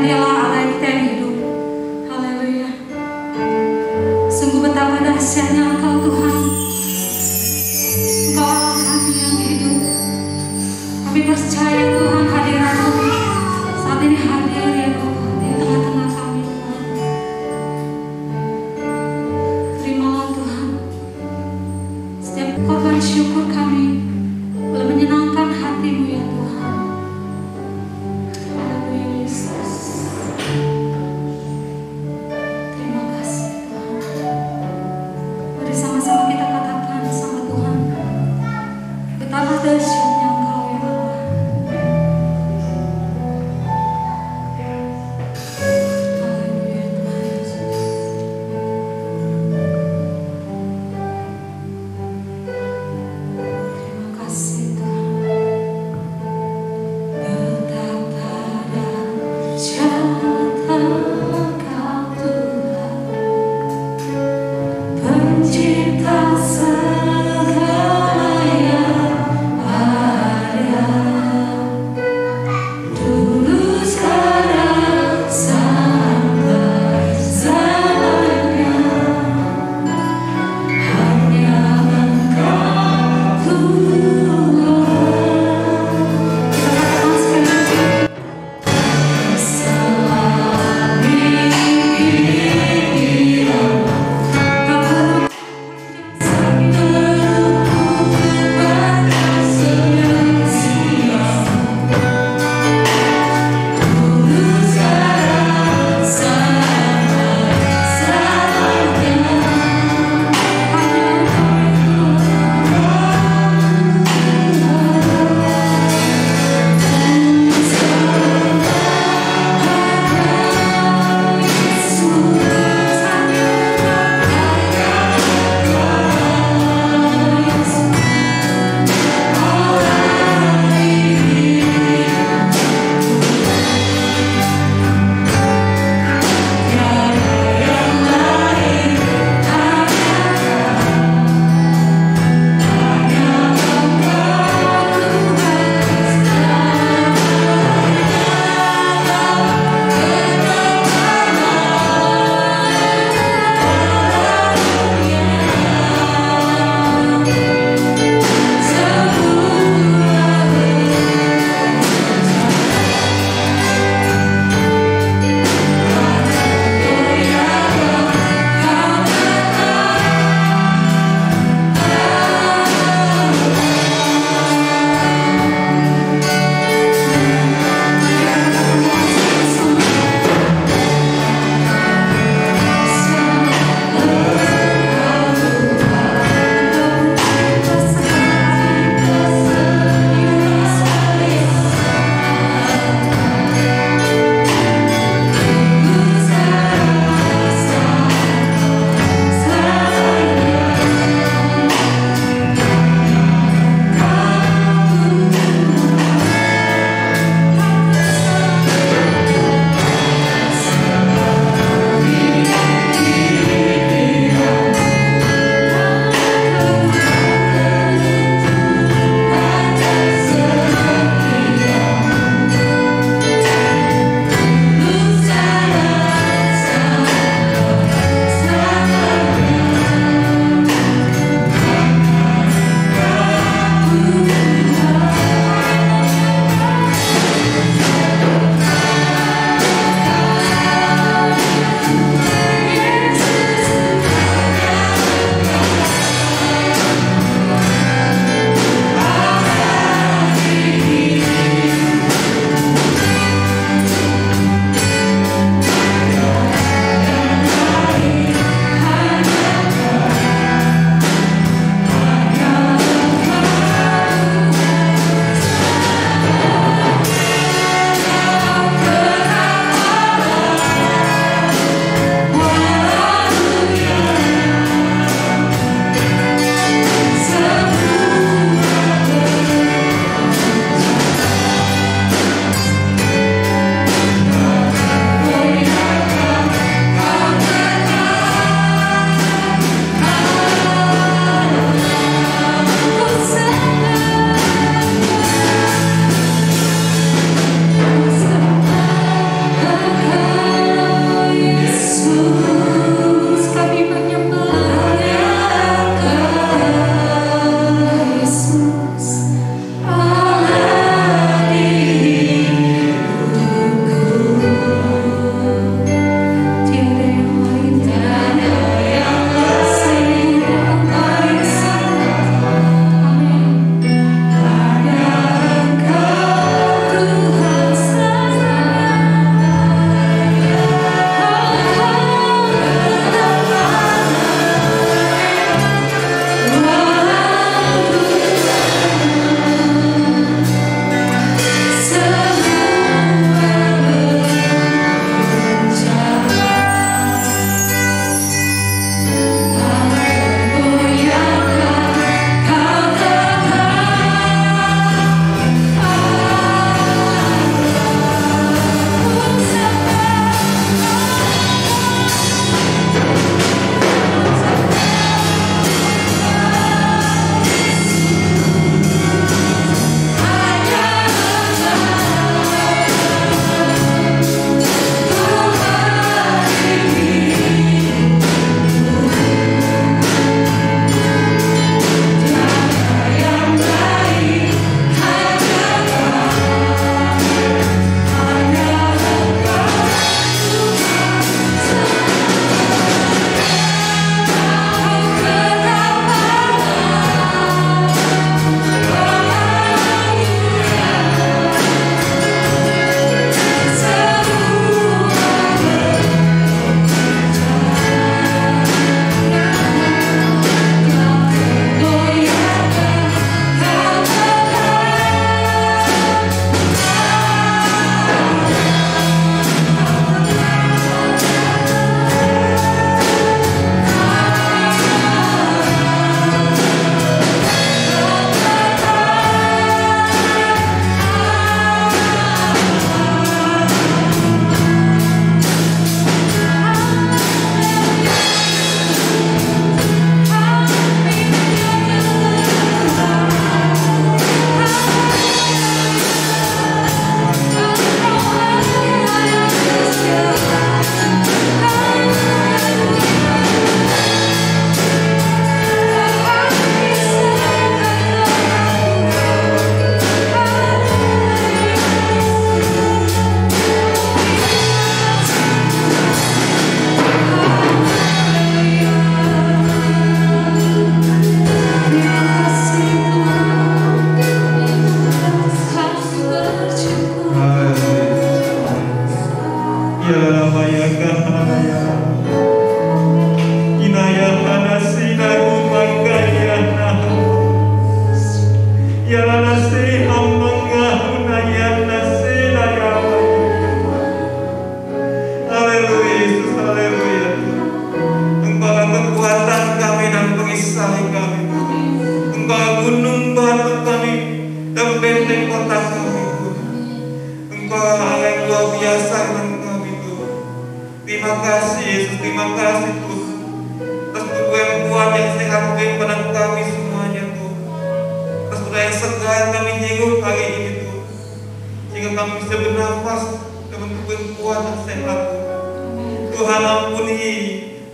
Dialah Allah kita yang hidup. Haleluya. Sungguh betapa dahsyatnya Engkau Tuhan. Engkau Allah kami yang hidup. Kami percaya Tuhan hadirat-Mu saat ini hadir ya Tuhan di tengah-tengah kami Tuhan. Terimalah Tuhan setiap korban syukur kami boleh menyenangkan hati-Mu ya Tuhan. Haleluya Yesus. Terima kasih Tuhan. Mari sama-sama kita katakan sama Tuhan, betapa dahsyatnya Engkau ya Allah. Haleluya Tuhan Yesus. Terima Terima kasih Yesus, terima kasih Tuhan atas tubuh yang kuat yang sehat beri pada kami semuanya Tuhan, atas udara yang segar yang kami hirup hari ini Tuhan, sehingga kami bisa bernafas dengan tubuh yang kuat dan sehat Tuhan. Tuhan ampuni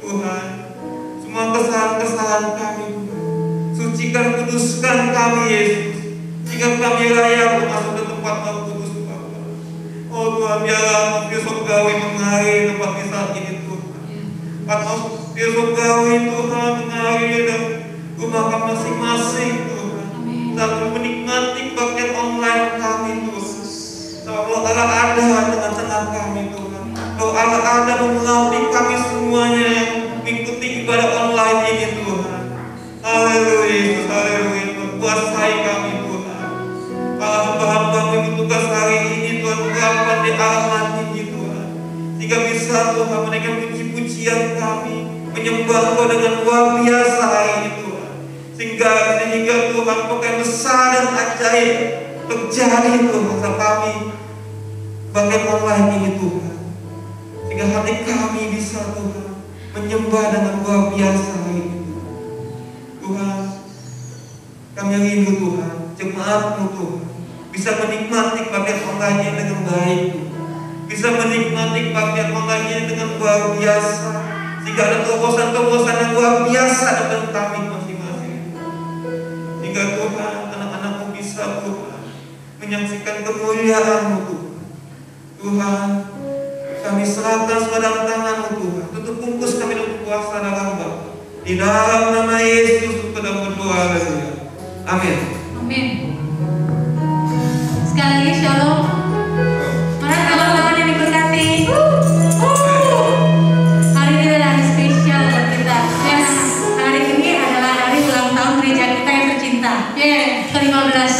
Tuhan semua kesalahan-kesalahan kami Tuhan. Sucikan, kuduskan kami Yesus, sehingga kami layak masuk ke tempat Maha Kudus Bapa. Oh Tuhan, biarlah Dia surgawi mengalir tempat di saat ini Tuhan. Dia surgawi Tuhan mengalir dalam rumah kami masing-masing Tuhan. Sampai menikmati bagian online kami Tuhan. Kalau Allah ada dengan tengah kami Tuhan. Kalau Allah ada memenuhi kami semuanya yang mengikuti ibadah online ini Tuhan. Haleluya, haleluya, kuasai kami Tuhan. Para hamba-hamba-Mu yang bertugas hari ini Tuhan, urapan di alamat ini Tuhan, sehingga bisa Tuhan menaikkan puji-pujian kami, menyembah Engkau dengan luar biasa hari ini Tuhan, sehingga Tuhan pekerjaan besar dan ajaib terjadi Tuhan sama kami bagian online ini Tuhan, sehingga hati kami bisa Tuhan menyembah dengan luar biasa hari ini Tuhan. Kami rindu Tuhan, jemaat-Mu Tuhan bisa menikmati bagian online ini dengan baik, bisa menikmati bagian online ini dengan luar biasa, sehingga ada terobosan-terobosan yang luar biasa dalam kami masing-masing, sehingga Tuhan anak-anak-Mu bisa Tuhan menyaksikan kemuliaan-Mu Tuhan. Tuhan, kami serahkan semua tangan-Mu Tuhan, tutup bungkus kami dengan kuasa dalam Bapa. Di dalam nama Yesus kita berdoa, haleluya. Amin. Amin. Sekali lagi shalom. Mana teman-teman yang diberkati? Hari ini adalah hari spesial buat kita. Yes. Hari ini adalah hari ulang tahun gereja kita yang tercinta. Ke-15.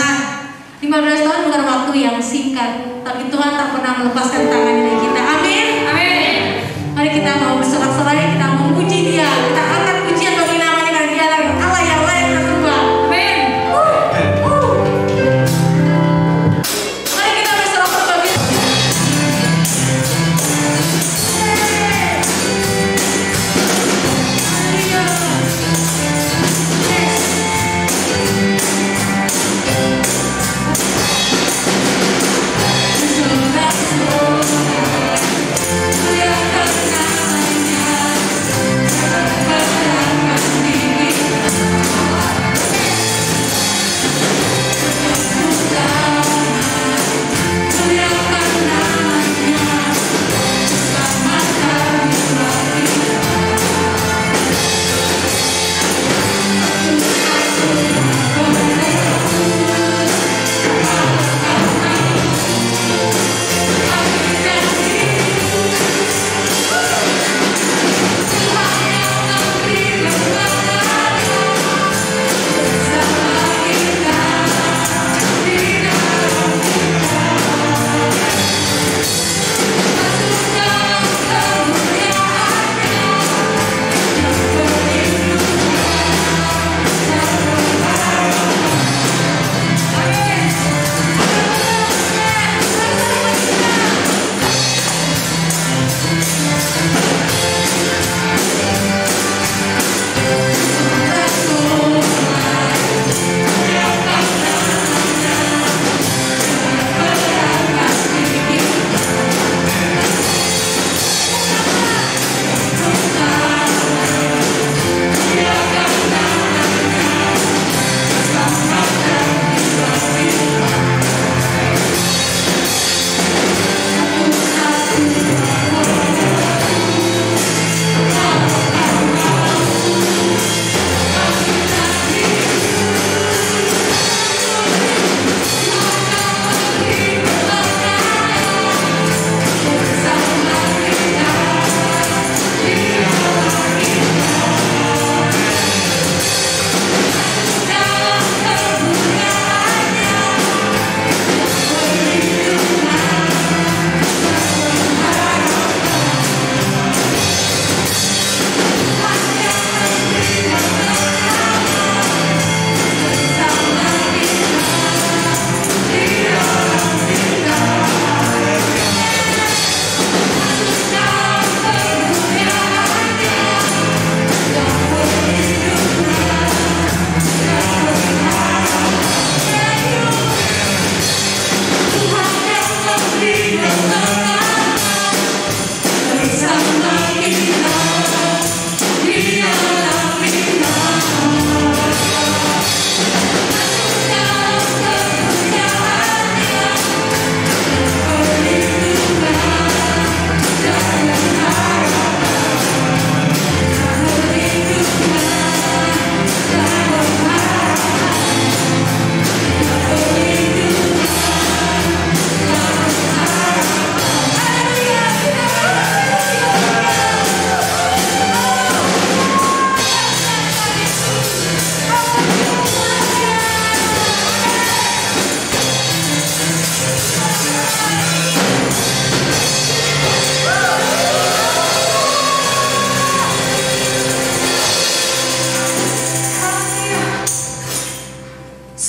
15 tahun bukan waktu yang singkat, tapi Tuhan tak pernah melepaskan tangan dari kita. Amin. Amin. Mari kita mau bersorak-sorai, kita mau puji Dia, kita angkat pujian bagi namanya karena Dia adalah Allah yang layak kita sembah. Amin. Mari kita bersorak-sorai bagi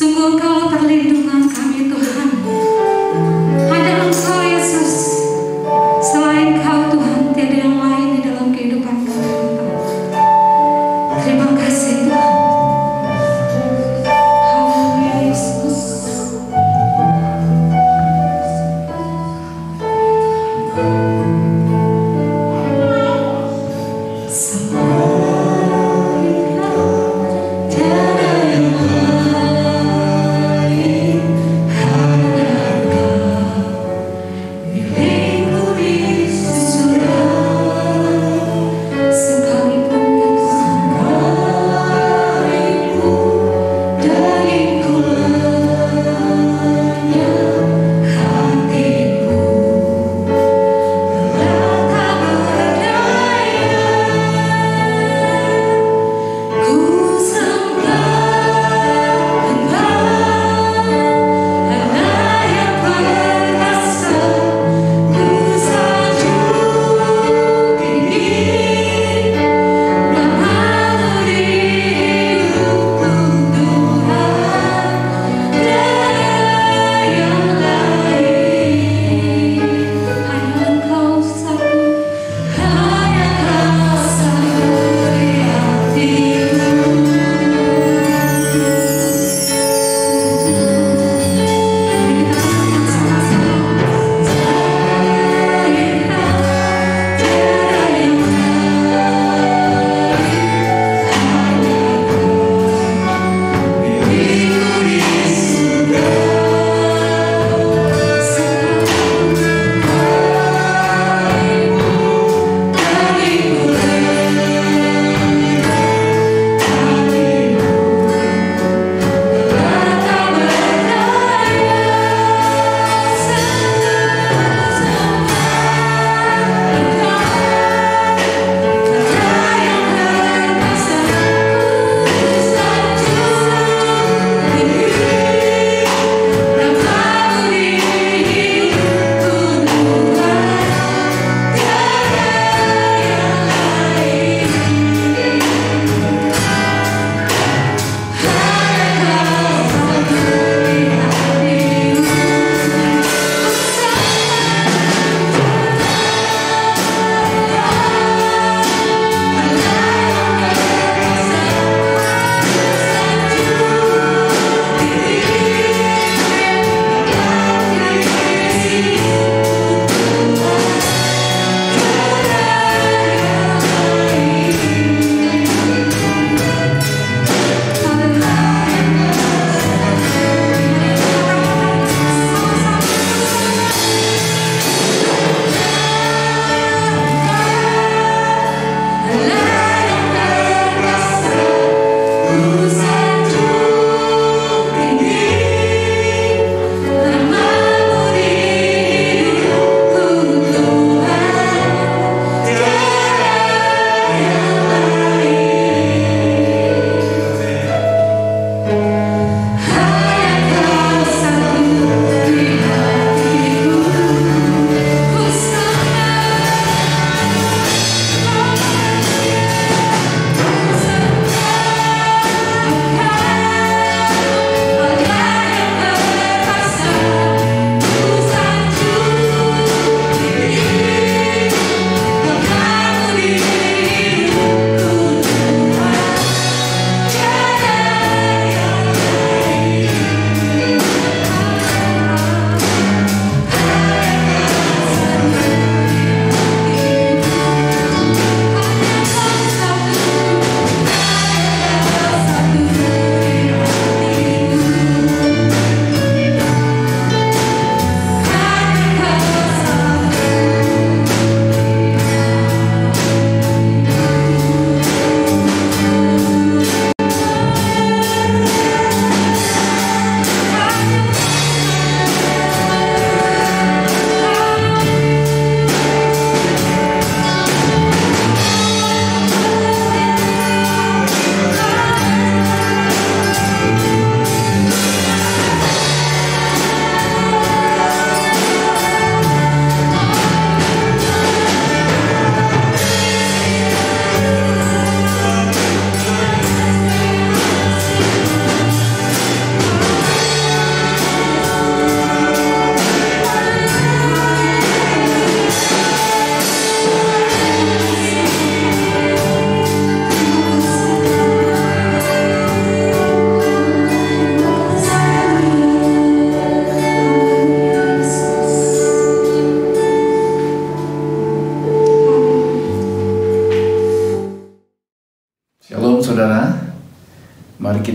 Sungguh Engkau perlindungan kami Tuhan. Hanya Engkau Yesus. Selain Kau Tuhan, tiada yang lain di dalam kehidupan kami Tuhan. Terima kasih Tuhan. Haleluya Yesus. Tiada yang lain, hanya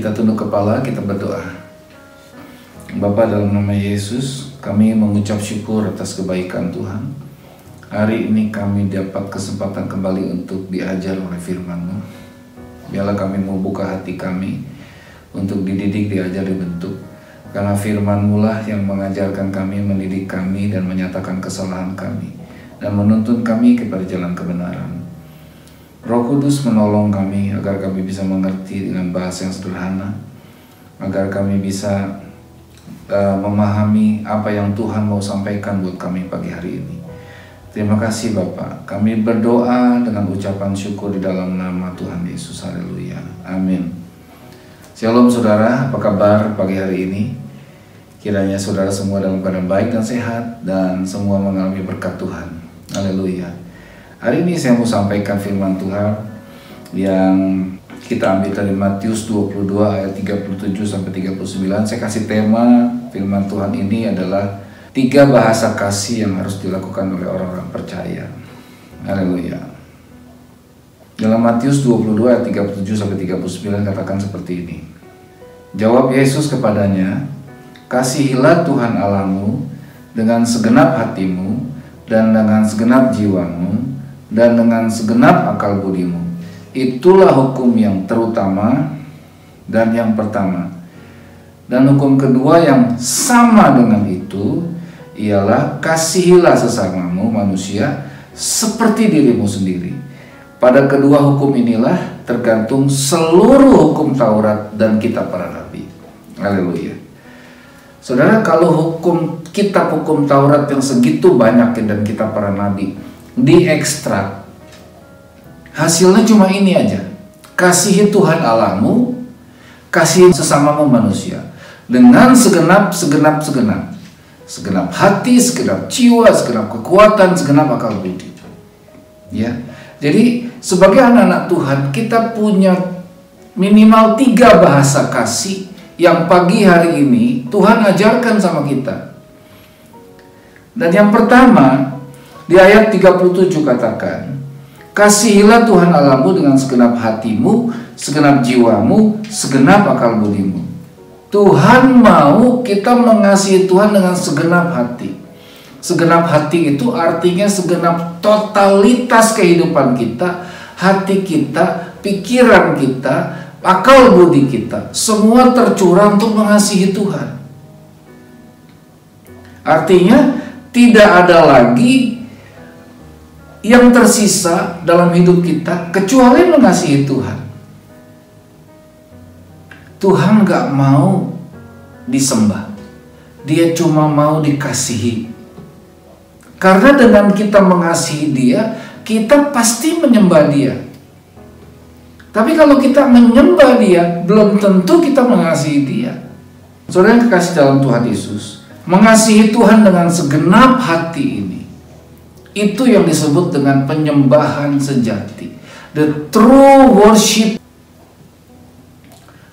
Kita tunduk kepala, kita berdoa. Bapa, dalam nama Yesus, kami mengucap syukur atas kebaikan Tuhan. Hari ini kami dapat kesempatan kembali untuk diajar oleh firman-Mu. Biarlah kami membuka hati kami untuk dididik, diajar, dibentuk. Karena firman-Mu lah yang mengajarkan kami, mendidik kami, dan menyatakan kesalahan kami, dan menuntun kami kepada jalan kebenaran. Roh Kudus menolong kami agar kami bisa mengerti dengan bahasa yang sederhana, agar kami bisa memahami apa yang Tuhan mau sampaikan buat kami pagi hari ini. Terima kasih Bapak. Kami berdoa dengan ucapan syukur di dalam nama Tuhan Yesus. Haleluya. Amin. Shalom saudara, apa kabar pagi hari ini? Kiranya saudara semua dalam keadaan baik dan sehat, dan semua mengalami berkat Tuhan. Haleluya. Hari ini saya mau sampaikan firman Tuhan yang kita ambil dari Matius 22 ayat 37 sampai 39. Saya kasih tema firman Tuhan ini adalah 3 bahasa kasih yang harus dilakukan oleh orang-orang percaya. Haleluya. Dalam Matius 22 ayat 37 sampai 39 katakan seperti ini. Jawab Yesus kepadanya, "Kasihilah Tuhan Allahmu dengan segenap hatimu, dan dengan segenap jiwamu, dan dengan segenap akal budimu. Itulah hukum yang terutama dan yang pertama. Dan hukum kedua yang sama dengan itu ialah kasihilah sesamamu manusia seperti dirimu sendiri. Pada kedua hukum inilah tergantung seluruh hukum Taurat dan kitab para nabi." Haleluya. Saudara, kalau kitab hukum Taurat yang segitu banyak dan kitab para nabi diekstrak, hasilnya cuma ini aja. Kasihi Tuhan Allahmu, kasihi sesamamu manusia dengan segenap hati, segenap jiwa, segenap kekuatan, segenap akal budi. Ya. Jadi sebagai anak-anak Tuhan, kita punya minimal 3 bahasa kasih yang pagi hari ini Tuhan ajarkan sama kita. Dan yang pertama, di ayat 37 katakan, "Kasihilah Tuhan Allahmu dengan segenap hatimu, segenap jiwamu, segenap akal budimu." Tuhan mau kita mengasihi Tuhan dengan segenap hati. Segenap hati itu artinya segenap totalitas kehidupan kita, hati kita, pikiran kita, akal budi kita, semua tercurah untuk mengasihi Tuhan. Artinya tidak ada lagi yang tersisa dalam hidup kita kecuali mengasihi Tuhan. Tuhan gak mau disembah, Dia cuma mau dikasihi. Karena dengan kita mengasihi Dia, kita pasti menyembah Dia. Tapi kalau kita menyembah Dia, belum tentu kita mengasihi Dia. Saudara yang kekasih dalam Tuhan Yesus, mengasihi Tuhan dengan segenap hati ini, itu yang disebut dengan penyembahan sejati. The true worship.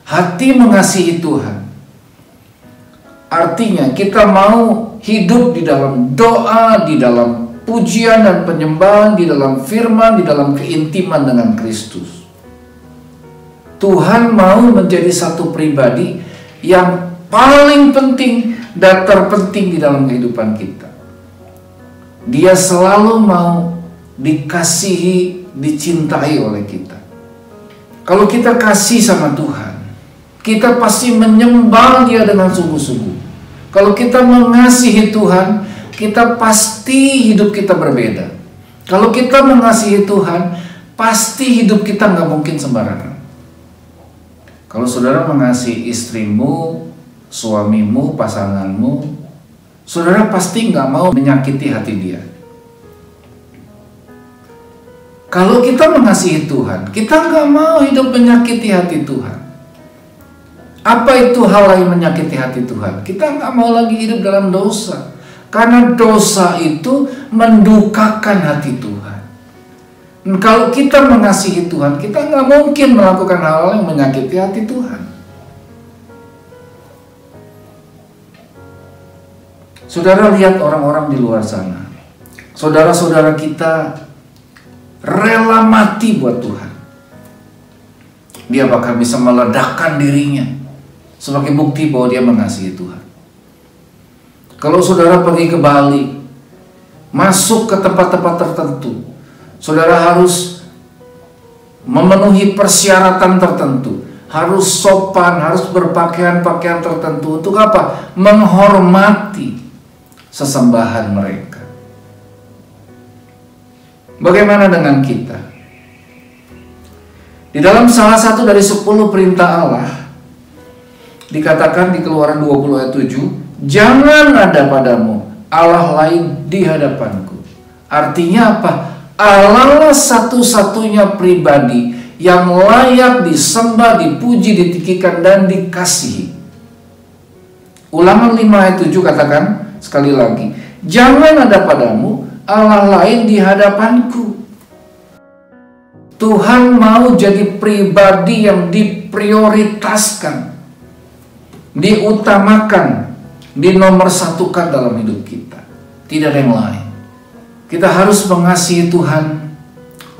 Hati mengasihi Tuhan artinya kita mau hidup di dalam doa, di dalam pujian dan penyembahan, di dalam firman, di dalam keintiman dengan Kristus. Tuhan mau menjadi satu pribadi yang paling penting dan terpenting di dalam kehidupan kita. Dia selalu mau dikasihi, dicintai oleh kita. Kalau kita kasih sama Tuhan, kita pasti menyembah Dia dengan sungguh-sungguh. Kalau kita mengasihi Tuhan, kita pasti hidup kita berbeda. Kalau kita mengasihi Tuhan, pasti hidup kita nggak mungkin sembarangan. Kalau saudara mengasihi istrimu, suamimu, pasanganmu, saudara pasti nggak mau menyakiti hati dia. Kalau kita mengasihi Tuhan, kita nggak mau hidup menyakiti hati Tuhan. Apa itu hal yang menyakiti hati Tuhan? Kita nggak mau lagi hidup dalam dosa. Karena dosa itu mendukakan hati Tuhan. Dan kalau kita mengasihi Tuhan, kita nggak mungkin melakukan hal-hal yang menyakiti hati Tuhan. Saudara lihat orang-orang di luar sana. Saudara-saudara kita rela mati buat Tuhan. dia bahkan bisa meledakkan dirinya sebagai bukti bahwa dia mengasihi Tuhan. Kalau saudara pergi ke Bali, masuk ke tempat-tempat tertentu, saudara harus memenuhi persyaratan tertentu, harus sopan, harus berpakaian-pakaian tertentu. Untuk apa? Menghormati sesembahan mereka. Bagaimana dengan kita? Di dalam salah satu dari 10 perintah Allah, dikatakan di Keluaran 20 ayat 7, jangan ada padamu Allah lain di hadapanku. Artinya apa? Allah lah satu-satunya pribadi yang layak disembah, dipuji, ditinggikan, dan dikasihi. Ulangan 5 ayat 7 katakan sekali lagi, jangan ada padamu Allah lain di hadapanku. Tuhan mau jadi pribadi yang diprioritaskan, diutamakan, dinomorsatukan dalam hidup kita. Tidak ada yang lain. Kita harus mengasihi Tuhan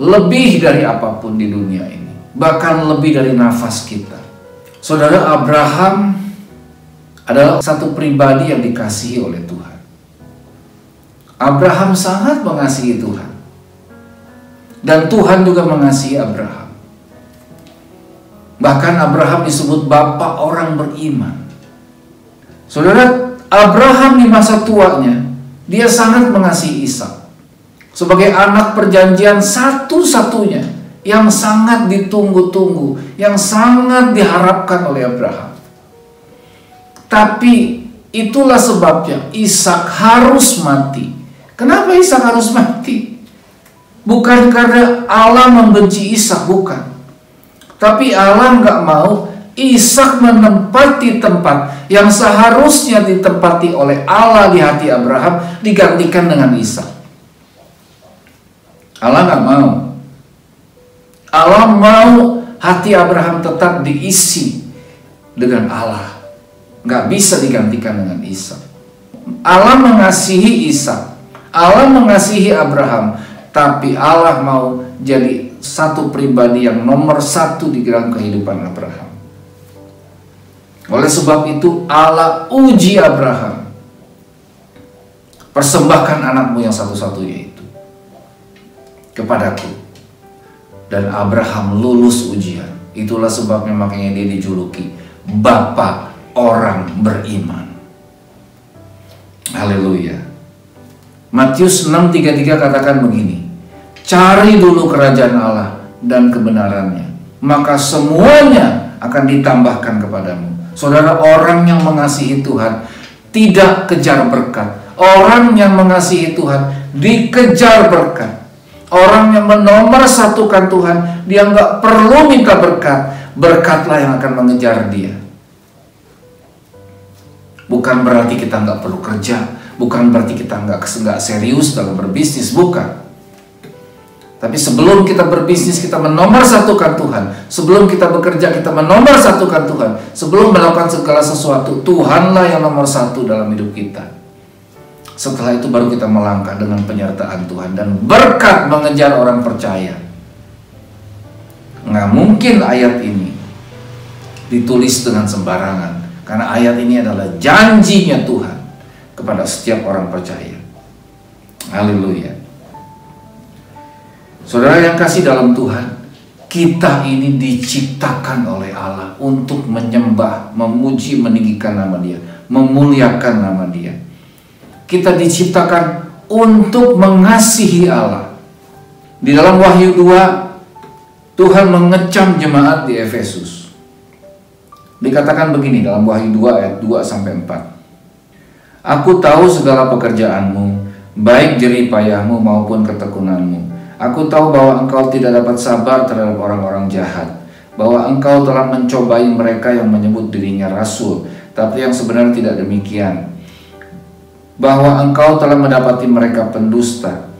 lebih dari apapun di dunia ini, bahkan lebih dari nafas kita. Saudara, Abraham adalah satu pribadi yang dikasihi oleh Tuhan. Abraham sangat mengasihi Tuhan, dan Tuhan juga mengasihi Abraham. Bahkan Abraham disebut bapa orang beriman. Saudara, Abraham di masa tuanya, dia sangat mengasihi Ishak sebagai anak perjanjian satu-satunya yang sangat ditunggu-tunggu, yang sangat diharapkan oleh Abraham. Tapi itulah sebabnya Ishak harus mati. Kenapa Ishak harus mati? Bukan karena Allah membenci Ishak, bukan. Tapi Allah nggak mau Ishak menempati tempat yang seharusnya ditempati oleh Allah di hati Abraham digantikan dengan Ishak. Allah nggak mau. Allah mau hati Abraham tetap diisi dengan Allah, nggak bisa digantikan dengan Ishak. Allah mengasihi Ishak, Allah mengasihi Abraham, tapi Allah mau jadi satu pribadi yang nomor satu di dalam kehidupan Abraham. Oleh sebab itu Allah uji Abraham. Persembahkan anakmu yang satu-satunya itu kepadaku. Dan Abraham lulus ujian. Itulah sebabnya makanya dia dijuluki Bapa orang beriman. Haleluya. Matius 6:33 katakan begini, cari dulu kerajaan Allah dan kebenarannya, maka semuanya akan ditambahkan kepadamu. Saudara, orang yang mengasihi Tuhan tidak kejar berkat. Orang yang mengasihi Tuhan dikejar berkat. Orang yang menomorsatukan Tuhan, dia nggak perlu minta berkat. Berkatlah yang akan mengejar dia. Bukan berarti kita nggak perlu kerja. Bukan berarti kita nggak serius dalam berbisnis. Bukan. Tapi sebelum kita berbisnis, kita menomorsatukan Tuhan. Sebelum kita bekerja, kita menomorsatukan Tuhan. Sebelum melakukan segala sesuatu, Tuhanlah yang nomor satu dalam hidup kita. Setelah itu baru kita melangkah dengan penyertaan Tuhan. Dan berkat mengejar orang percaya. Nggak mungkin ayat ini ditulis dengan sembarangan. Karena ayat ini adalah janjinya Tuhan kepada setiap orang percaya. Haleluya. Saudara yang kasih dalam Tuhan, kita ini diciptakan oleh Allah untuk menyembah, memuji, meninggikan nama Dia, memuliakan nama Dia. Kita diciptakan untuk mengasihi Allah. Di dalam Wahyu 2, Tuhan mengecam jemaat di Efesus. Dikatakan begini dalam Wahyu 2 ayat 2-4. Aku tahu segala pekerjaanmu, baik jerih payahmu maupun ketekunanmu. Aku tahu bahwa engkau tidak dapat sabar terhadap orang-orang jahat, bahwa engkau telah mencobai mereka yang menyebut dirinya rasul, tapi yang sebenarnya tidak demikian, bahwa engkau telah mendapati mereka pendusta,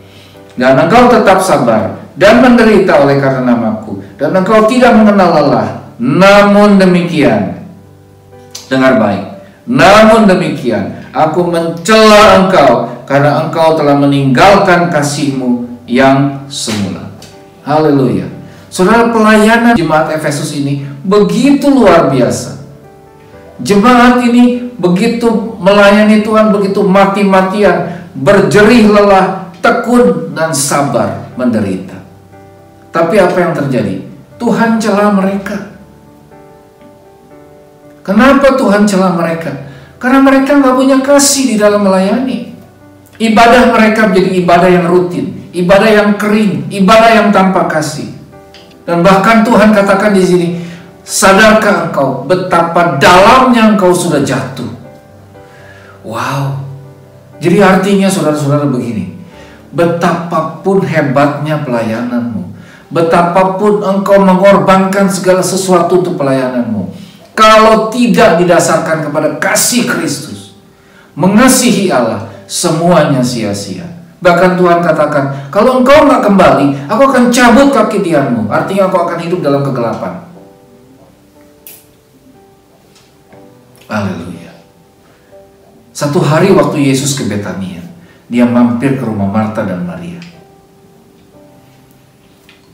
dan engkau tetap sabar dan menderita oleh karena namaku, dan engkau tidak mengenal lelah. Namun demikian, dengar baik, namun demikian aku mencela engkau karena engkau telah meninggalkan kasihmu yang semula. Haleluya. Saudara, pelayanan jemaat Efesus ini begitu luar biasa. Jemaat ini begitu melayani Tuhan, begitu mati-matian, berjerih lelah, tekun dan sabar menderita. Tapi apa yang terjadi? Tuhan cela mereka. Kenapa Tuhan cela mereka? Karena mereka nggak punya kasih di dalam melayani. Ibadah mereka menjadi ibadah yang rutin, ibadah yang kering, ibadah yang tanpa kasih. Dan bahkan Tuhan katakan di sini, sadarkah engkau betapa dalamnya engkau sudah jatuh? Wow. Jadi artinya saudara-saudara begini, betapapun hebatnya pelayananmu, betapapun engkau mengorbankan segala sesuatu untuk pelayananmu, kalau tidak didasarkan kepada kasih Kristus, mengasihi Allah, semuanya sia-sia. Bahkan Tuhan katakan, kalau engkau nggak kembali, aku akan cabut kaki tiangmu. Artinya engkau akan hidup dalam kegelapan. Haleluya. Satu hari waktu Yesus ke Betania, dia mampir ke rumah Marta dan Maria.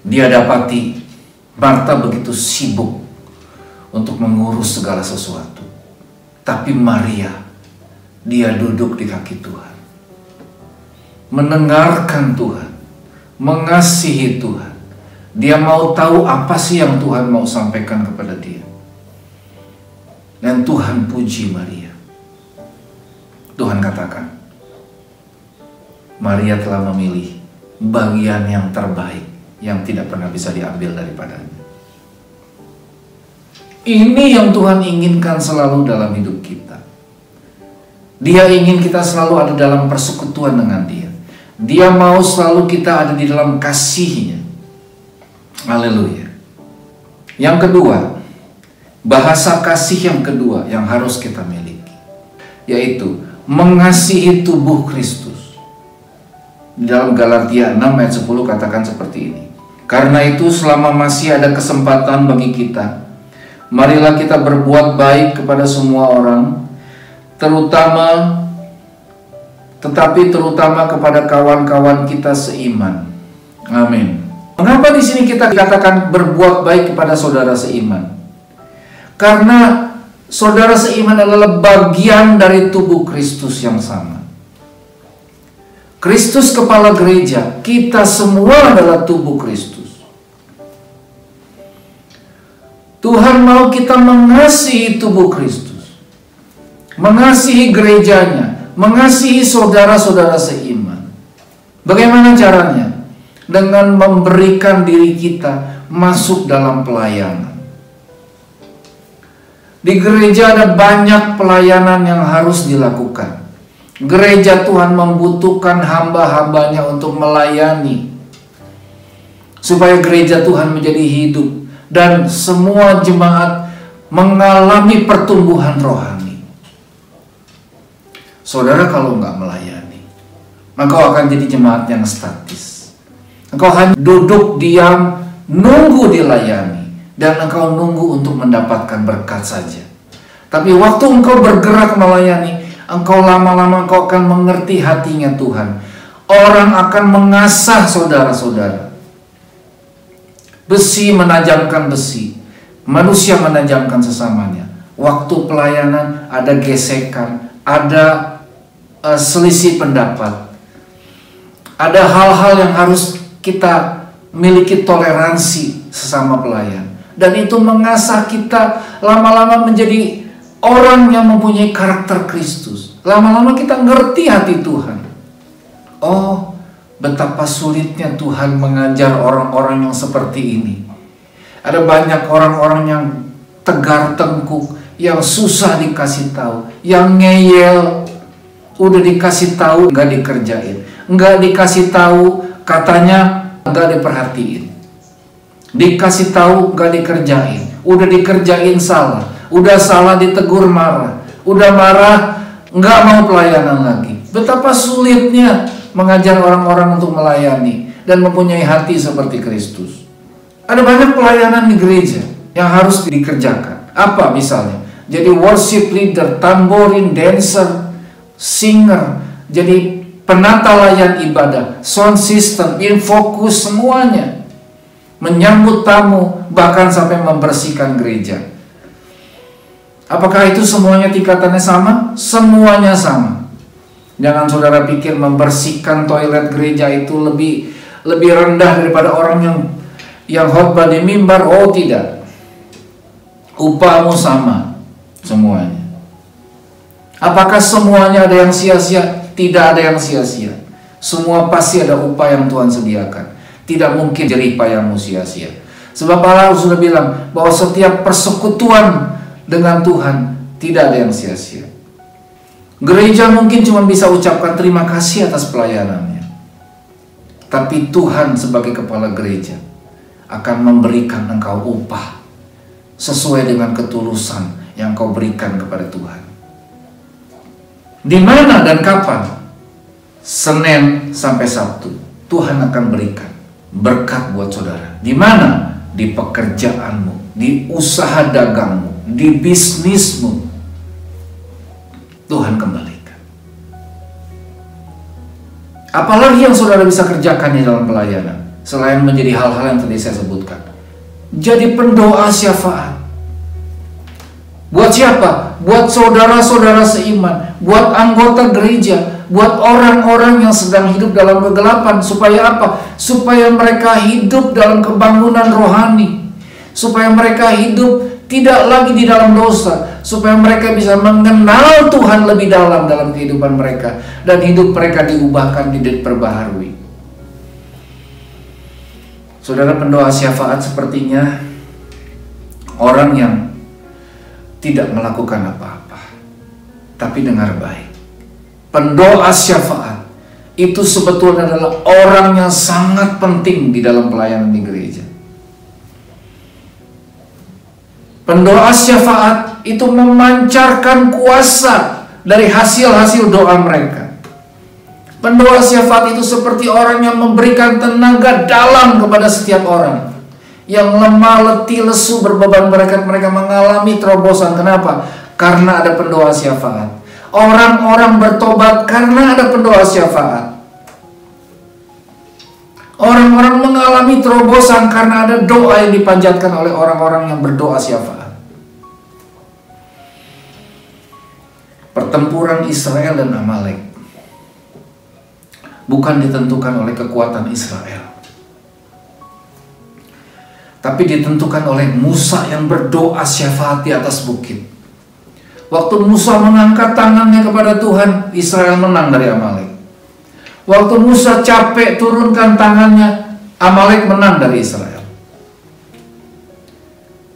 Dia dapati Marta begitu sibuk untuk mengurus segala sesuatu. Tapi Maria, dia duduk di kaki Tuhan, mendengarkan Tuhan, mengasihi Tuhan. Dia mau tahu apa sih yang Tuhan mau sampaikan kepada dia. Dan Tuhan puji Maria. Tuhan katakan, Maria telah memilih bagian yang terbaik yang tidak pernah bisa diambil daripadanya. Ini yang Tuhan inginkan selalu dalam hidup kita. Dia ingin kita selalu ada dalam persekutuan dengan Dia. Dia mau selalu kita ada di dalam kasih-Nya. Haleluya. Yang kedua, bahasa kasih yang kedua yang harus kita miliki, yaitu mengasihi tubuh Kristus. Di dalam Galatia 6 ayat 10 katakan seperti ini. Karena itu selama masih ada kesempatan bagi kita, marilah kita berbuat baik kepada semua orang, terutama kepada kawan-kawan kita seiman. Amin. Mengapa di sini kita dikatakan berbuat baik kepada saudara seiman? Karena saudara seiman adalah bagian dari tubuh Kristus yang sama. Kristus kepala gereja, kita semua adalah tubuh Kristus. Tuhan mau kita mengasihi tubuh Kristus, mengasihi gerejanya, mengasihi saudara-saudara seiman. Bagaimana caranya? Dengan memberikan diri kita masuk dalam pelayanan. Di gereja ada banyak pelayanan yang harus dilakukan. Gereja Tuhan membutuhkan hamba-hambanya untuk melayani, supaya gereja Tuhan menjadi hidup dan semua jemaat mengalami pertumbuhan rohani. Saudara, kalau nggak melayani, engkau akan jadi jemaat yang statis. Engkau hanya duduk diam, nunggu dilayani, dan engkau nunggu untuk mendapatkan berkat saja. Tapi waktu engkau bergerak melayani, engkau lama-lama engkau akan mengerti hatinya Tuhan. Orang akan mengasah saudara-saudara. Besi menajamkan besi, manusia menajamkan sesamanya. Waktu pelayanan ada gesekan, ada selisih pendapat, ada hal-hal yang harus kita miliki toleransi sesama pelayan. Dan itu mengasah kita lama-lama menjadi orang yang mempunyai karakter Kristus. Lama-lama kita ngerti hati Tuhan. Oh, betapa sulitnya Tuhan mengajar orang-orang yang seperti ini. Ada banyak orang-orang yang tegar tengkuk, yang susah dikasih tahu, yang ngeyel, udah dikasih tahu nggak dikerjain, nggak dikasih tahu katanya nggak diperhatiin, dikasih tahu nggak dikerjain, udah dikerjain salah, udah salah ditegur marah, udah marah nggak mau pelayanan lagi. Betapa sulitnya mengajar orang-orang untuk melayani dan mempunyai hati seperti Kristus. Ada banyak pelayanan di gereja yang harus dikerjakan. Apa misalnya? Jadi worship leader, tamborin, dancer, singer, jadi penata layan ibadah, sound system, infokus, semuanya. menyambut tamu, bahkan sampai membersihkan gereja. Apakah itu semuanya tingkatannya sama? Semuanya sama. Jangan saudara pikir membersihkan toilet gereja itu lebih rendah daripada orang yang khotbah di mimbar. Oh tidak. Upahmu sama semuanya. Apakah semuanya ada yang sia-sia? Tidak ada yang sia-sia. Semua pasti ada upah yang Tuhan sediakan. Tidak mungkin jerih payahmu sia-sia. Sebab Allah sudah bilang bahwa setiap persekutuan dengan Tuhan tidak ada yang sia-sia. Gereja mungkin cuma bisa ucapkan terima kasih atas pelayanannya. Tapi Tuhan sebagai kepala gereja akan memberikan engkau upah sesuai dengan ketulusan yang kau berikan kepada Tuhan. Di mana dan kapan? Senin sampai Sabtu Tuhan akan berikan berkat buat saudara. Di mana? Di pekerjaanmu, di usaha dagangmu, di bisnismu. Tuhan kembalikan. Apalagi yang saudara bisa kerjakan di dalam pelayanan selain menjadi hal-hal yang tadi saya sebutkan. Jadi pendoa syafaat. Buat siapa? Buat saudara-saudara seiman, buat anggota gereja, buat orang-orang yang sedang hidup dalam kegelapan. Supaya apa? Supaya mereka hidup dalam kebangunan rohani. Supaya mereka hidup tidak lagi di dalam dosa. Supaya mereka bisa mengenal Tuhan lebih dalam kehidupan mereka. Dan hidup mereka diubahkan, diperbaharui. Saudara, pendoa syafaat sepertinya orang yang tidak melakukan apa-apa. Tapi dengar baik. Pendoa syafaat itu sebetulnya adalah orang yang sangat penting di dalam pelayanan di gereja. Pendoa syafaat itu memancarkan kuasa dari hasil-hasil doa mereka. Pendoa syafaat itu seperti orang yang memberikan tenaga dalam kepada setiap orang. Yang lemah, letih, lesu, berbeban mereka mengalami terobosan. Kenapa? Karena ada pendoa syafaat. Orang-orang bertobat karena ada pendoa syafaat. Orang-orang mengalami terobosan karena ada doa yang dipanjatkan oleh orang-orang yang berdoa syafaat. Pertempuran Israel dan Amalek bukan ditentukan oleh kekuatan Israel, tapi ditentukan oleh Musa yang berdoa syafaat di atas bukit. Waktu Musa mengangkat tangannya kepada Tuhan, Israel menang dari Amalek. Waktu Musa capek turunkan tangannya, Amalek menang dari Israel.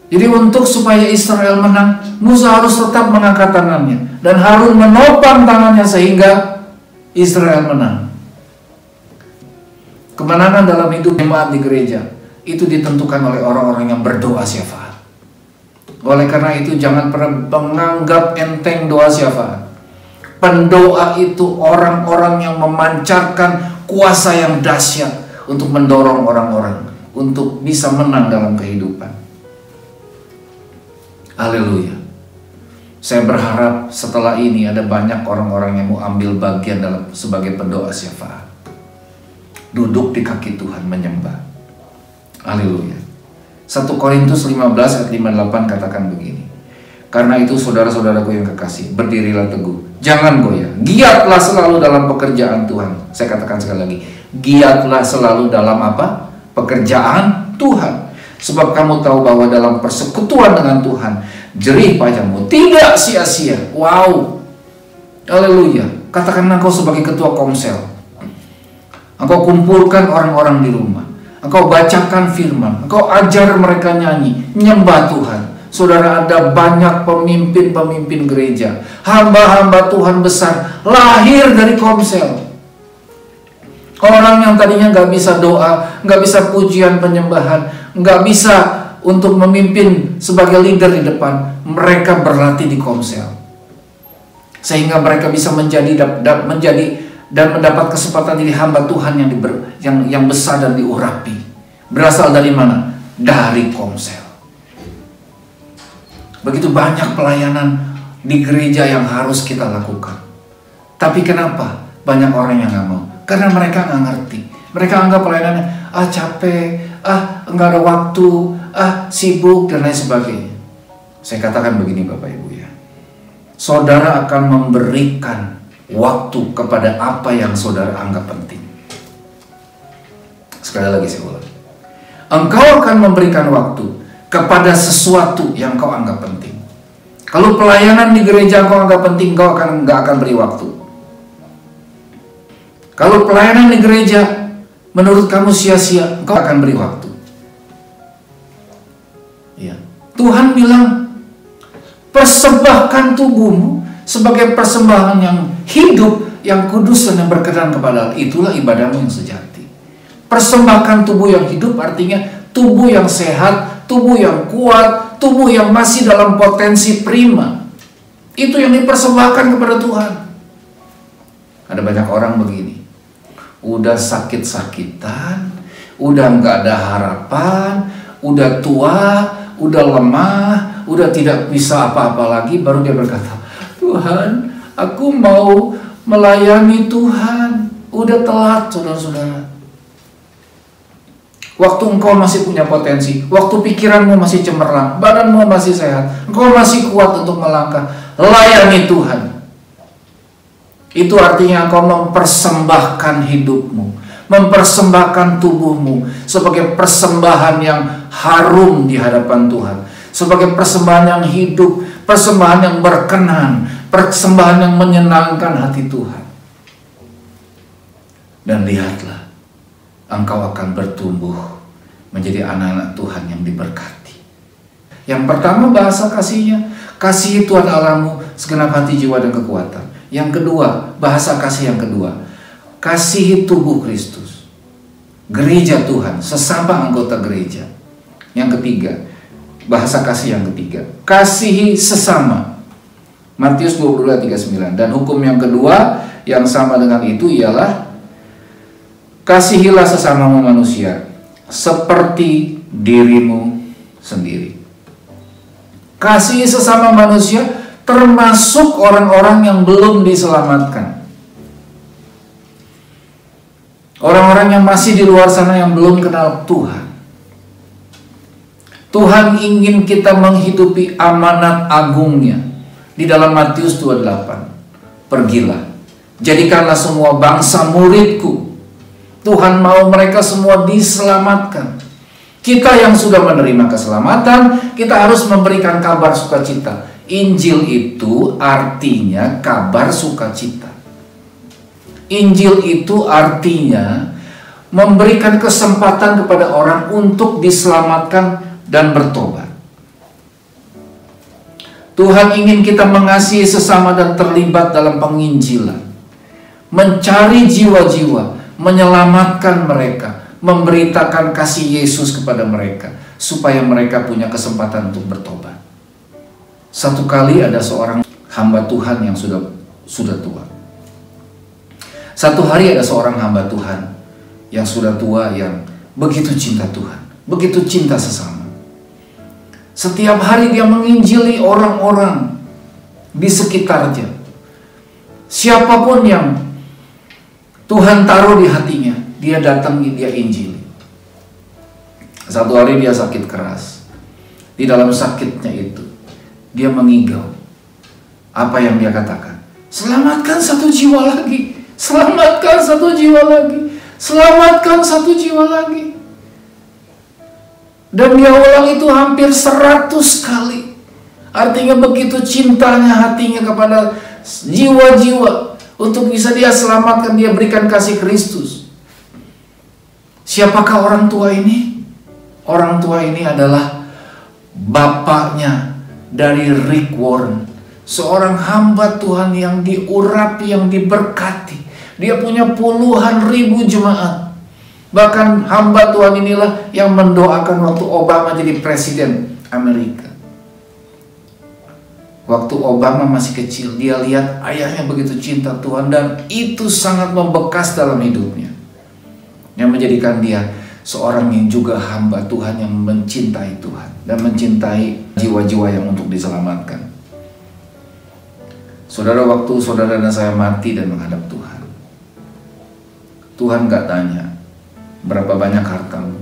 Jadi untuk supaya Israel menang, Musa harus tetap mengangkat tangannya. Dan Harun menopang tangannya sehingga Israel menang. Kemenangan dalam hidup jemaat di gereja itu ditentukan oleh orang-orang yang berdoa syafaat. Oleh karena itu jangan pernah menganggap enteng doa syafaat. Pendoa itu orang-orang yang memancarkan kuasa yang dahsyat untuk mendorong orang-orang untuk bisa menang dalam kehidupan. Haleluya. Saya berharap setelah ini ada banyak orang-orang yang mau ambil bagian dalam sebagai pendoa syafaat. Duduk di kaki Tuhan menyembah. Haleluya. 1 Korintus 15 ayat 58 katakan begini. Karena itu saudara-saudaraku yang kekasih, berdirilah teguh, jangan goyah, giatlah selalu dalam pekerjaan Tuhan. Saya katakan sekali lagi, giatlah selalu dalam apa? Pekerjaan Tuhan. Sebab kamu tahu bahwa dalam persekutuan dengan Tuhan, jerih payahmu tidak sia-sia. Wow. Haleluya. Katakan engkau sebagai ketua komsel, engkau kumpulkan orang-orang di rumah, engkau bacakan firman, engkau ajar mereka nyanyi, nyembah Tuhan. Saudara, ada banyak pemimpin-pemimpin gereja, hamba-hamba Tuhan besar, lahir dari komsel. Orang yang tadinya gak bisa doa, gak bisa pujian penyembahan, gak bisa untuk memimpin sebagai leader di depan, mereka berlatih di komsel. Sehingga mereka bisa menjadi dan mendapat kesempatan jadi hamba Tuhan yang besar dan diurapi. Berasal dari mana? Dari komsel. Begitu banyak pelayanan di gereja yang harus kita lakukan. Tapi kenapa banyak orang yang gak mau? Karena mereka gak ngerti. Mereka anggap pelayanannya capek, enggak ada waktu, sibuk dan lain sebagainya. Saya katakan begini Bapak Ibu ya, saudara akan memberikan waktu kepada apa yang saudara anggap penting. Sekali lagi saya ulang, engkau akan memberikan waktu kepada sesuatu yang kau anggap penting. Kalau pelayanan di gereja kau anggap penting, kau nggak akan beri waktu. Kalau pelayanan di gereja menurut kamu sia-sia, kau akan beri waktu. Ya. Tuhan bilang, persembahkan tubuhmu sebagai persembahan yang hidup, yang kudus dan yang berkenan kepada Allah. Itulah ibadahmu yang sejati. Persembahkan tubuh yang hidup artinya tubuh yang sehat, tubuh yang kuat, tubuh yang masih dalam potensi prima. Itu yang dipersembahkan kepada Tuhan. Ada banyak orang begini, udah sakit-sakitan, udah nggak ada harapan, udah tua, udah lemah, udah tidak bisa apa-apa lagi, baru dia berkata, Tuhan, aku mau melayani Tuhan. Udah telat, saudara-saudara. Waktu engkau masih punya potensi, waktu pikiranmu masih cemerlang, badanmu masih sehat, engkau masih kuat untuk melangkah, layani Tuhan. Itu artinya engkau mempersembahkan hidupmu, mempersembahkan tubuhmu sebagai persembahan yang harum di hadapan Tuhan, sebagai persembahan yang hidup, persembahan yang berkenan, persembahan yang menyenangkan hati Tuhan. Dan lihatlah, engkau akan bertumbuh menjadi anak-anak Tuhan yang diberkati. Yang pertama bahasa kasihnya, kasihi Tuhan Allahmu segenap hati, jiwa, dan kekuatan. Yang kedua, bahasa kasih yang kedua, kasihi tubuh Kristus, gereja Tuhan, sesama anggota gereja. Yang ketiga, bahasa kasih yang ketiga, kasihi sesama. Matius 22:39. Dan hukum yang kedua yang sama dengan itu ialah, kasihilah sesamamu manusia seperti dirimu sendiri. Kasihi sesama manusia termasuk orang-orang yang belum diselamatkan. Orang-orang yang masih di luar sana yang belum kenal Tuhan. Tuhan ingin kita menghidupi amanat agungnya. Di dalam Matius 28, pergilah, jadikanlah semua bangsa muridku. Tuhan mau mereka semua diselamatkan. Kita yang sudah menerima keselamatan, kita harus memberikan kabar sukacita. Injil itu artinya kabar sukacita. Injil itu artinya memberikan kesempatan kepada orang untuk diselamatkan dan bertobat. Tuhan ingin kita mengasihi sesama dan terlibat dalam penginjilan, mencari jiwa-jiwa, menyelamatkan mereka, memberitakan kasih Yesus kepada mereka, supaya mereka punya kesempatan untuk bertobat. Satu kali ada seorang hamba Tuhan yang sudah tua. Satu hari ada seorang hamba Tuhan yang sudah tua, yang begitu cinta Tuhan, begitu cinta sesama. Setiap hari dia menginjili orang-orang di sekitarnya. Siapapun yang Tuhan taruh di hatinya, dia datangi, dia injili. Satu hari dia sakit keras. Di dalam sakitnya itu, dia mengigau. Apa yang dia katakan? Selamatkan satu jiwa lagi. Selamatkan satu jiwa lagi. Selamatkan satu jiwa lagi. Dan dia ulang itu hampir 100 kali. Artinya begitu cintanya hatinya kepada jiwa-jiwa, untuk bisa dia selamatkan, dia berikan kasih Kristus. Siapakah orang tua ini? Orang tua ini adalah bapaknya dari Rick Warren, seorang hamba Tuhan yang diurapi, yang diberkati. Dia punya puluhan ribu jemaat. Bahkan hamba Tuhan inilah yang mendoakan waktu Obama jadi presiden Amerika. Waktu Obama masih kecil, dia lihat ayahnya begitu cinta Tuhan, dan itu sangat membekas dalam hidupnya, yang menjadikan dia seorang yang juga hamba Tuhan yang mencintai Tuhan dan mencintai jiwa-jiwa yang untuk diselamatkan. Saudara, waktu saudara dan saya mati dan menghadap Tuhan, Tuhan gak tanya berapa banyak hartamu,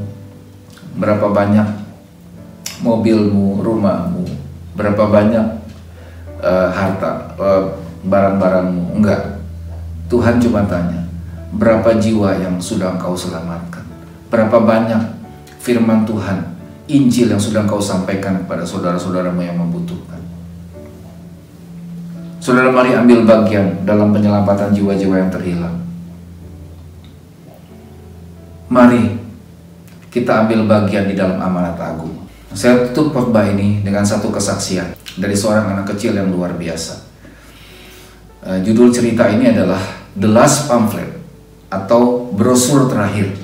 berapa banyak mobilmu, rumahmu, berapa banyak harta, barang-barangmu. Enggak. Tuhan cuma tanya, berapa jiwa yang sudah engkau selamatkan? Berapa banyak firman Tuhan, Injil yang sudah engkau sampaikan kepada saudara-saudaramu yang membutuhkan? Saudara, mari ambil bagian dalam penyelamatan jiwa-jiwa yang terhilang. Mari kita ambil bagian di dalam amanat agung. Saya tutup khotbah ini dengan satu kesaksian dari seorang anak kecil yang luar biasa. Judul cerita ini adalah The Last Pamphlet atau brosur terakhir.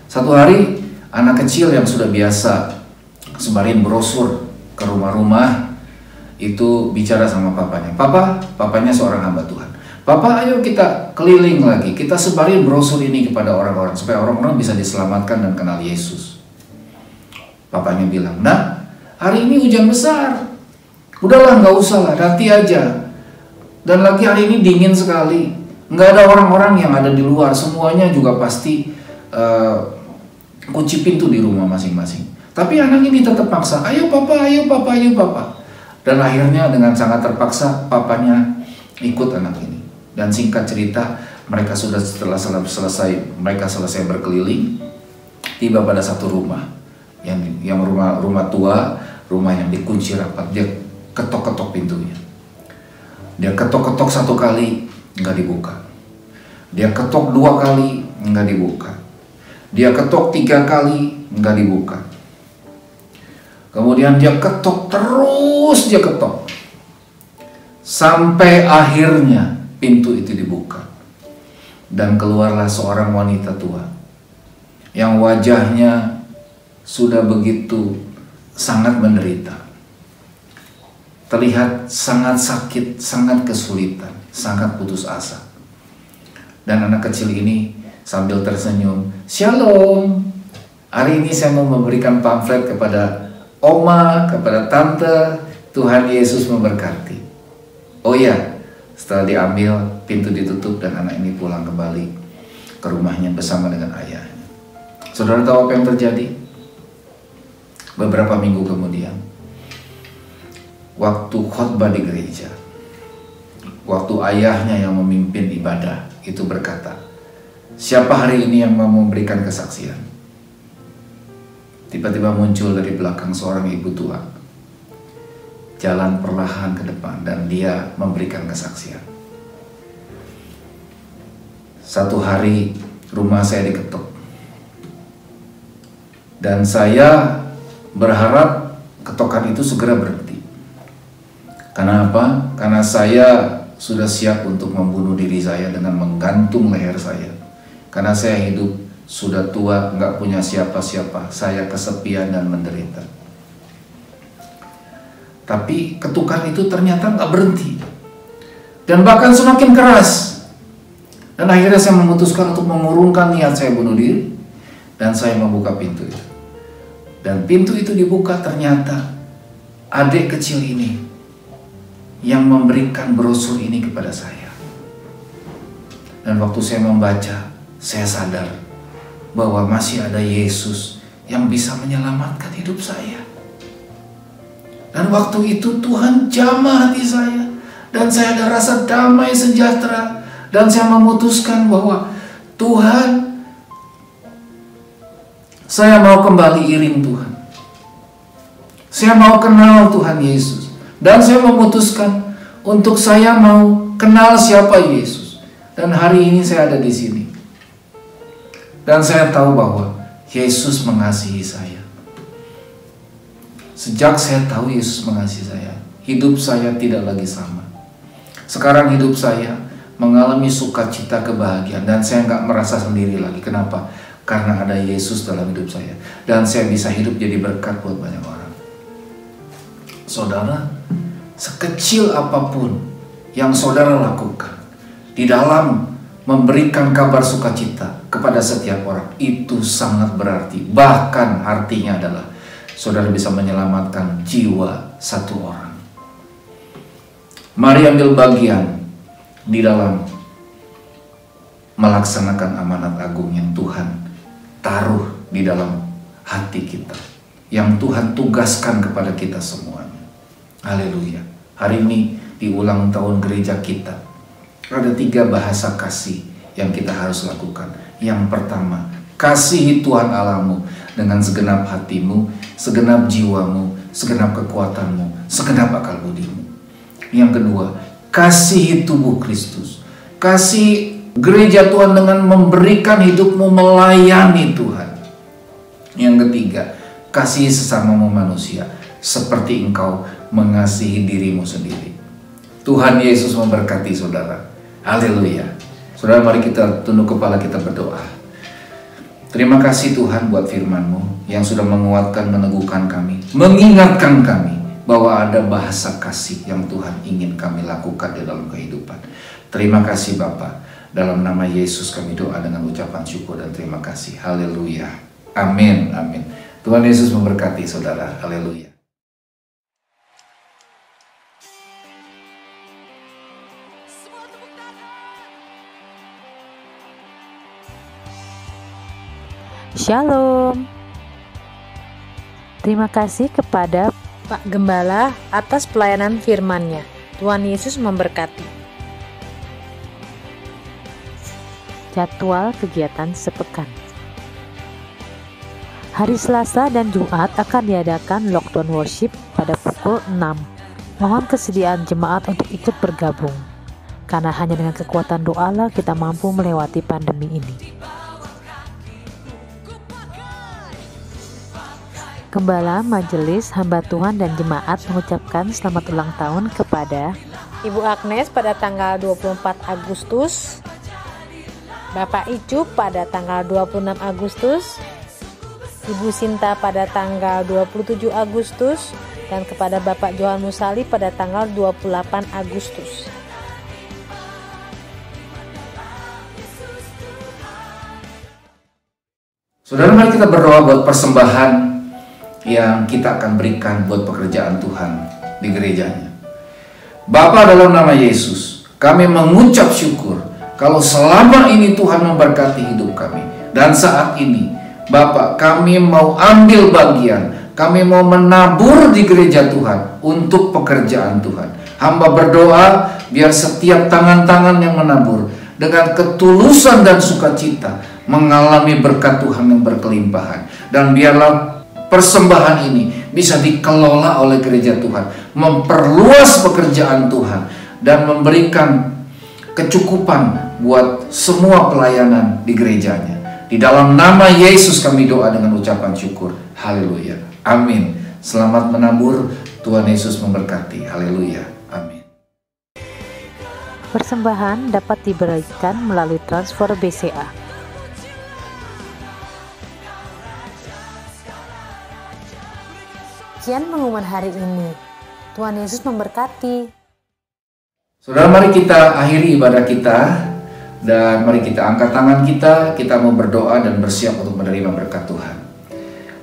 Satu hari anak kecil yang sudah biasa sebarin brosur ke rumah-rumah itu bicara sama papanya. Papanya seorang hamba Tuhan. Papa, ayo kita keliling lagi, kita sebarin brosur ini kepada orang-orang supaya orang-orang bisa diselamatkan dan kenal Yesus. Papanya bilang, nah hari ini hujan besar, udahlah nggak usah lah, nanti aja. Dan lagi hari ini dingin sekali, nggak ada orang-orang yang ada di luar, semuanya juga pasti kunci pintu di rumah masing-masing. Tapi anak ini tetap paksa, ayo papa, ayo papa, ayo papa. Dan akhirnya dengan sangat terpaksa papanya ikut anak ini. Dan singkat cerita, mereka sudah mereka selesai berkeliling, tiba pada satu rumah yang rumah tua, rumah yang dikunci rapat. Dia ketok-ketok pintunya. Dia ketok-ketok satu kali, nggak dibuka. Dia ketok dua kali, nggak dibuka. Dia ketok tiga kali, nggak dibuka. Kemudian dia ketok terus, dia ketok sampai akhirnya pintu itu dibuka dan keluarlah seorang wanita tua yang wajahnya sudah begitu sangat menderita, terlihat sangat sakit, sangat kesulitan, sangat putus asa. Dan anak kecil ini sambil tersenyum, "Shalom, hari ini saya mau memberikan pamflet kepada oma, kepada tante, Tuhan Yesus memberkati." Oh ya, setelah diambil, pintu ditutup dan anak ini pulang kembali ke rumahnya bersama dengan ayahnya. Saudara tahu apa yang terjadi? Beberapa minggu kemudian, waktu khotbah di gereja, waktu ayahnya yang memimpin ibadah itu berkata, "Siapa hari ini yang mau memberikan kesaksian?" Tiba-tiba muncul dari belakang seorang ibu tua, jalan perlahan ke depan dan dia memberikan kesaksian. Satu hari rumah saya diketuk dan saya berharap ketokan itu segera berhenti. Karena apa? Karena saya sudah siap untuk membunuh diri saya dengan menggantung leher saya. Karena saya hidup sudah tua, nggak punya siapa-siapa, saya kesepian dan menderita. Tapi ketukan itu ternyata nggak berhenti dan bahkan semakin keras. Dan akhirnya saya memutuskan untuk mengurungkan niat saya bunuh diri dan saya membuka pintu itu. Dan pintu itu dibuka, ternyata adik kecil ini yang memberikan brosur ini kepada saya. Dan waktu saya membaca, saya sadar bahwa masih ada Yesus yang bisa menyelamatkan hidup saya. Dan waktu itu Tuhan jamah hati saya dan saya ada rasa damai sejahtera dan saya memutuskan bahwa Tuhan, saya mau kembali iring Tuhan. Saya mau kenal Tuhan Yesus dan saya memutuskan untuk saya mau kenal siapa Yesus. Dan hari ini saya ada di sini. Dan saya tahu bahwa Yesus mengasihi saya. Sejak saya tahu Yesus mengasihi saya, hidup saya tidak lagi sama. Sekarang hidup saya mengalami sukacita, kebahagiaan, dan saya nggak merasa sendiri lagi. Kenapa? Karena ada Yesus dalam hidup saya. Dan saya bisa hidup jadi berkat buat banyak orang. Saudara, sekecil apapun yang saudara lakukan di dalam memberikan kabar sukacita kepada setiap orang, itu sangat berarti. Bahkan artinya adalah saudara bisa menyelamatkan jiwa satu orang. Mari ambil bagian di dalam melaksanakan amanat agung yang Tuhan taruh di dalam hati kita yang Tuhan tugaskan kepada kita semuanya. Haleluya. Hari ini di ulang tahun gereja kita, ada 3 bahasa kasih yang kita harus lakukan. Yang pertama, kasihi Tuhan Allahmu dengan segenap hatimu, segenap jiwamu, segenap kekuatanmu, segenap akal budimu. Yang kedua, kasihi tubuh Kristus. Kasih gereja Tuhan dengan memberikan hidupmu melayani Tuhan. Yang ketiga, kasihi sesamamu manusia seperti engkau mengasihi dirimu sendiri. Tuhan Yesus memberkati saudara. Haleluya. Saudara, mari kita tunduk kepala, kita berdoa. Terima kasih Tuhan buat firman-Mu yang sudah menguatkan, meneguhkan kami, mengingatkan kami bahwa ada bahasa kasih yang Tuhan ingin kami lakukan di dalam kehidupan. Terima kasih Bapa. Dalam nama Yesus kami doa dengan ucapan syukur dan terima kasih. Haleluya. Amin. Amin. Tuhan Yesus memberkati saudara. Haleluya. Shalom. Terima kasih kepada Pak Gembala atas pelayanan firman-Nya. Tuhan Yesus memberkati. Jadwal kegiatan sepekan. Hari Selasa dan Jumat akan diadakan lockdown worship pada pukul 6. Mohon kesediaan jemaat untuk ikut bergabung, karena hanya dengan kekuatan doalah kita mampu melewati pandemi ini. Gembala, majelis, hamba Tuhan dan jemaat mengucapkan selamat ulang tahun kepada Ibu Agnes pada tanggal 24 Agustus, Bapak Icu pada tanggal 26 Agustus, Ibu Sinta pada tanggal 27 Agustus, dan kepada Bapak Johan Musali pada tanggal 28 Agustus. Saudara, mari kita berdoa buat persembahan yang kita akan berikan buat pekerjaan Tuhan di gerejanya. Bapa, dalam nama Yesus, kami mengucap syukur kalau selama ini Tuhan memberkati hidup kami. Dan saat ini, Bapa, kami mau ambil bagian, kami mau menabur di gereja Tuhan untuk pekerjaan Tuhan. Hamba berdoa biar setiap tangan-tangan yang menabur dengan ketulusan dan sukacita mengalami berkat Tuhan yang berkelimpahan. Dan biarlah persembahan ini bisa dikelola oleh gereja Tuhan, memperluas pekerjaan Tuhan, dan memberikan kecukupan buat semua pelayanan di gerejanya. Di dalam nama Yesus kami doa dengan ucapan syukur. Haleluya. Amin. Selamat menabur. Tuhan Yesus memberkati. Haleluya. Amin. Persembahan dapat diberikan melalui transfer BCA. Sekian pengumuman hari ini. Tuhan Yesus memberkati. Saudara, mari kita akhiri ibadah kita dan mari kita angkat tangan kita mau berdoa dan bersiap untuk menerima berkat Tuhan.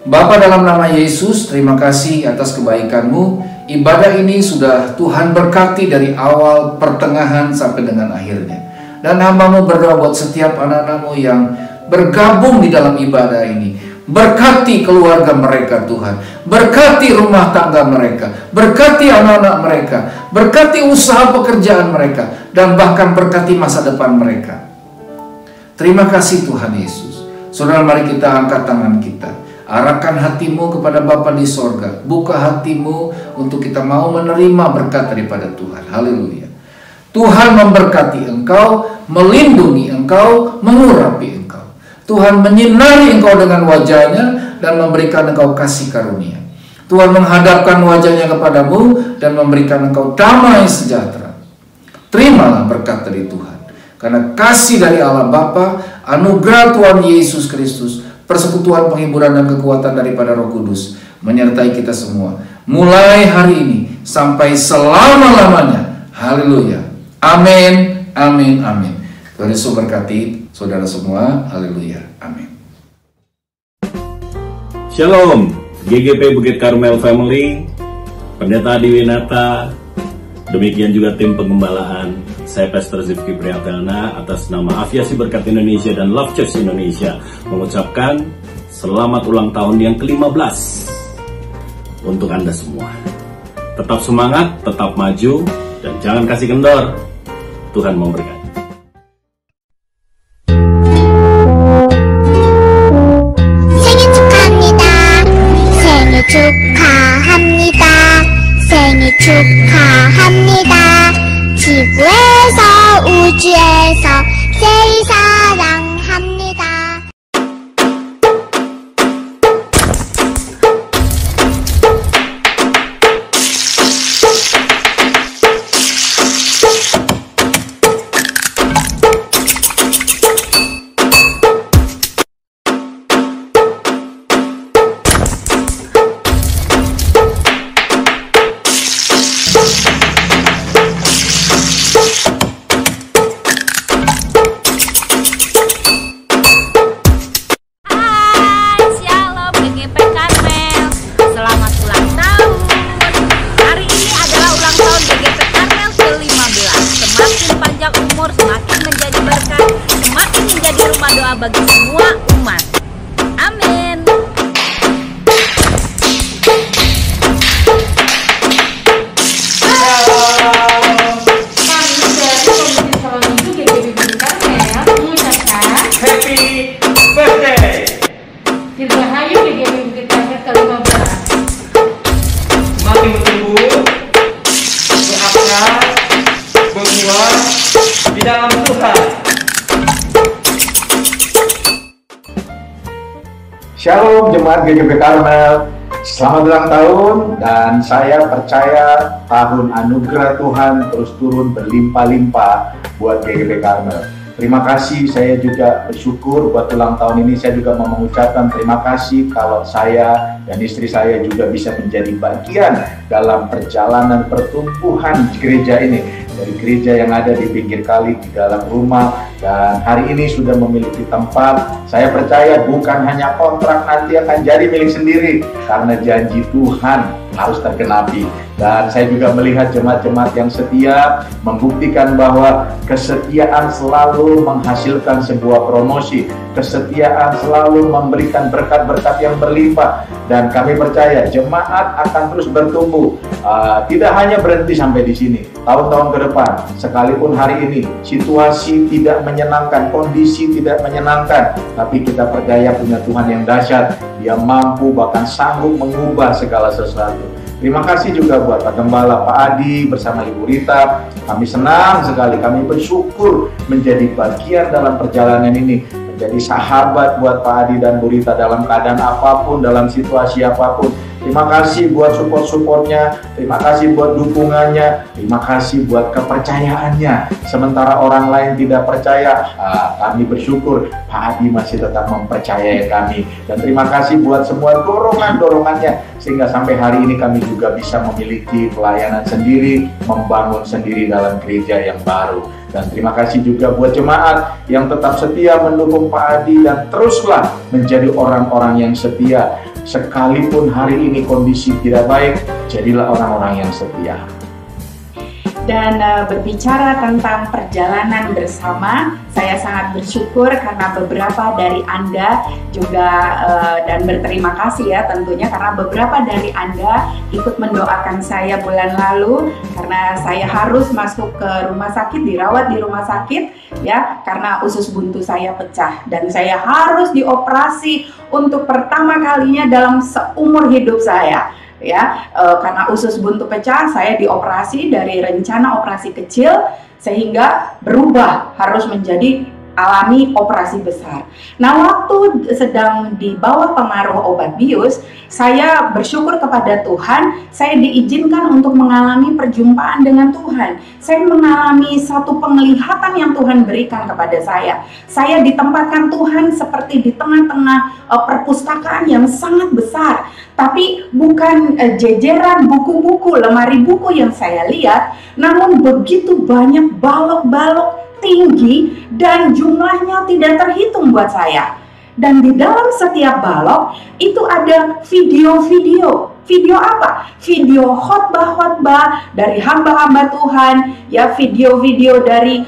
Bapa, dalam nama Yesus, terima kasih atas kebaikan-Mu. Ibadah ini sudah Tuhan berkati dari awal, pertengahan sampai dengan akhirnya. Dan hamba-Mu berdoa buat setiap anak-anak-Mu yang bergabung di dalam ibadah ini. Berkati keluarga mereka Tuhan, berkati rumah tangga mereka, berkati anak-anak mereka, berkati usaha pekerjaan mereka, dan bahkan berkati masa depan mereka. Terima kasih Tuhan Yesus. Saudara, mari kita angkat tangan kita, arahkan hatimu kepada Bapa di sorga, buka hatimu untuk kita mau menerima berkat daripada Tuhan. Haleluya. Tuhan memberkati engkau, melindungi engkau, mengurapi engkau. Tuhan menyinari engkau dengan wajahnya dan memberikan engkau kasih karunia. Tuhan menghadapkan wajahnya kepadamu dan memberikan engkau damai sejahtera. Terimalah berkat dari Tuhan. Karena kasih dari Allah Bapa, anugerah Tuhan Yesus Kristus, persekutuan penghiburan dan kekuatan daripada Roh Kudus menyertai kita semua. Mulai hari ini sampai selama-lamanya. Haleluya. Amin. Amin. Amin. Tuhan Yesus berkati saudara semua. Haleluya. Amin. Shalom, GGP Bukit Karmel Family, Pendeta Adi Winata, demikian juga tim pengembalaan. Saya Pastor Zifki Priatelna atas nama Aviasi Berkat Indonesia dan Love Church Indonesia mengucapkan selamat ulang tahun yang ke-15 untuk Anda semua. Tetap semangat, tetap maju, dan jangan kasih kendor. Tuhan memberkati. 축하합니다. 생일 축하합니다. 지구에서 우주에서 제일 사랑합니다. Bagi semua umat. Amin. Happy birthday. Dirgahayu GGB Bukit Karmel ke-15. Semakin bertumbuh, berakar, berbuah di dalam Tuhan. Shalom jemaat GGP Karmel, selamat ulang tahun, dan saya percaya tahun anugerah Tuhan terus turun berlimpah-limpah buat GGP Karmel. Terima kasih, saya juga bersyukur buat ulang tahun ini. Saya juga mau mengucapkan terima kasih kalau saya dan istri saya juga bisa menjadi bagian dalam perjalanan pertumbuhan gereja ini. Dari gereja yang ada di pinggir kali, di dalam rumah, dan hari ini sudah memiliki tempat. Saya percaya bukan hanya kontrak nanti akan jadi milik sendiri, karena janji Tuhan harus tergenapi. Dan saya juga melihat jemaat-jemaat yang setia, membuktikan bahwa kesetiaan selalu menghasilkan sebuah promosi, kesetiaan selalu memberikan berkat-berkat yang berlimpah, dan kami percaya jemaat akan terus bertumbuh. Tidak hanya berhenti sampai di sini, tahun-tahun ke depan, sekalipun hari ini situasi tidak menyenangkan, kondisi tidak menyenangkan, tapi kita percaya punya Tuhan yang dahsyat. Dia mampu bahkan sanggup mengubah segala sesuatu. Terima kasih juga buat Pak Gembala, Pak Adi bersama Ibu Rita. Kami senang sekali, kami bersyukur menjadi bagian dalam perjalanan ini, menjadi sahabat buat Pak Adi dan Bu Rita dalam keadaan apapun, dalam situasi apapun. Terima kasih buat support-supportnya, terima kasih buat dukungannya, terima kasih buat kepercayaannya. Sementara orang lain tidak percaya, kami bersyukur Pak Adi masih tetap mempercayai kami. Dan terima kasih buat semua dorongan-dorongannya, sehingga sampai hari ini kami juga bisa memiliki pelayanan sendiri, membangun sendiri dalam gereja yang baru. Dan terima kasih juga buat jemaat yang tetap setia mendukung Pak Adi, dan teruslah menjadi orang-orang yang setia. Sekalipun hari ini kondisi tidak baik, jadilah orang-orang yang setia. Dan berbicara tentang perjalanan bersama, saya sangat bersyukur karena beberapa dari Anda juga dan berterima kasih ya tentunya, karena beberapa dari Anda ikut mendoakan saya bulan lalu karena saya harus masuk ke rumah sakit, dirawat di rumah sakit ya, karena usus buntu saya pecah dan saya harus dioperasi untuk pertama kalinya dalam seumur hidup saya. Ya, karena usus buntu pecah, saya dioperasi dari rencana operasi kecil sehingga berubah harus menjadi alami operasi besar. Nah, waktu sedang di bawah pengaruh obat bius, saya bersyukur kepada Tuhan, saya diizinkan untuk mengalami perjumpaan dengan Tuhan. Saya mengalami satu penglihatan yang Tuhan berikan kepada saya. Saya ditempatkan Tuhan seperti di tengah-tengah perpustakaan yang sangat besar. Tapi bukan jejeran buku-buku, lemari buku yang saya lihat, namun begitu banyak balok-balok tinggi dan jumlahnya tidak terhitung buat saya. Dan di dalam setiap balok itu ada video-video. Video apa? Video khotbah-khotbah dari hamba-hamba Tuhan, ya, video-video dari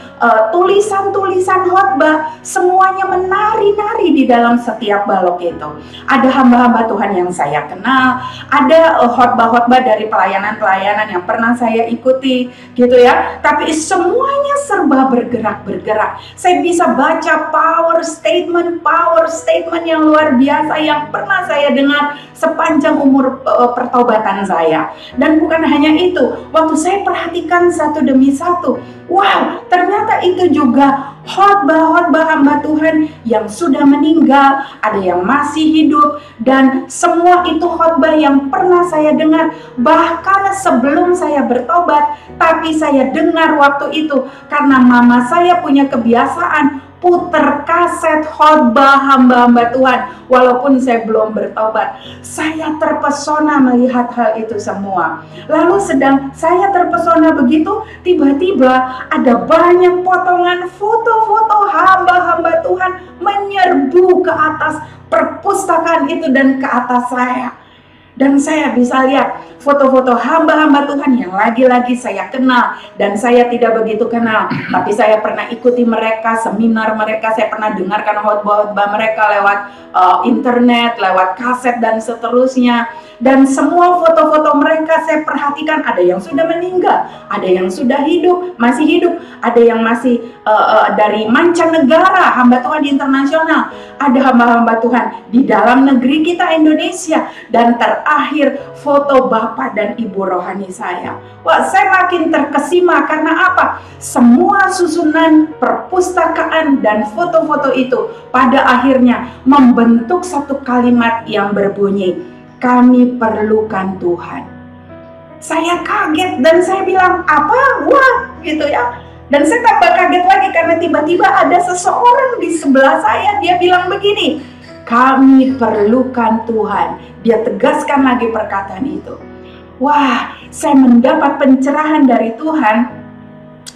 tulisan-tulisan khotbah, semuanya menari-nari di dalam setiap balok itu. Ada hamba-hamba Tuhan yang saya kenal, ada khotbah-khotbah dari pelayanan-pelayanan yang pernah saya ikuti gitu ya. Tapi semuanya serba bergerak-bergerak. Saya bisa baca power statement yang luar biasa yang pernah saya dengar sepanjang umur pertobatan saya. Dan bukan hanya itu, waktu saya perhatikan satu demi satu, wow, ternyata itu juga khotbah-khotbah hamba Tuhan yang sudah meninggal, ada yang masih hidup, dan semua itu khotbah yang pernah saya dengar bahkan sebelum saya bertobat. Tapi saya dengar waktu itu karena mama saya punya kebiasaan puter kaset khotbah hamba-hamba Tuhan walaupun saya belum bertobat. Saya terpesona melihat hal itu semua. Lalu sedang saya terpesona begitu, tiba-tiba ada banyak potongan foto-foto hamba-hamba Tuhan menyerbu ke atas perpustakaan itu dan ke atas saya. Dan saya bisa lihat foto-foto hamba-hamba Tuhan yang lagi-lagi saya kenal dan saya tidak begitu kenal. Tapi saya pernah ikuti mereka, seminar mereka, saya pernah dengarkan khotbah-khotbah mereka lewat internet, lewat kaset dan seterusnya. Dan semua foto-foto mereka saya perhatikan, ada yang sudah meninggal, ada yang sudah hidup, masih hidup, ada yang masih dari mancanegara, hamba Tuhan internasional, ada hamba-hamba Tuhan di dalam negeri kita Indonesia, dan terakhir foto Bapak dan Ibu rohani saya. Wah, saya makin terkesima karena apa? Semua susunan perpustakaan dan foto-foto itu pada akhirnya membentuk satu kalimat yang berbunyi, kami perlukan Tuhan. Saya kaget dan saya bilang, apa? Wah, gitu ya. Dan saya tambah kaget lagi karena tiba-tiba ada seseorang di sebelah saya, dia bilang begini, kami perlukan Tuhan. Dia tegaskan lagi perkataan itu. Wah, saya mendapat pencerahan dari Tuhan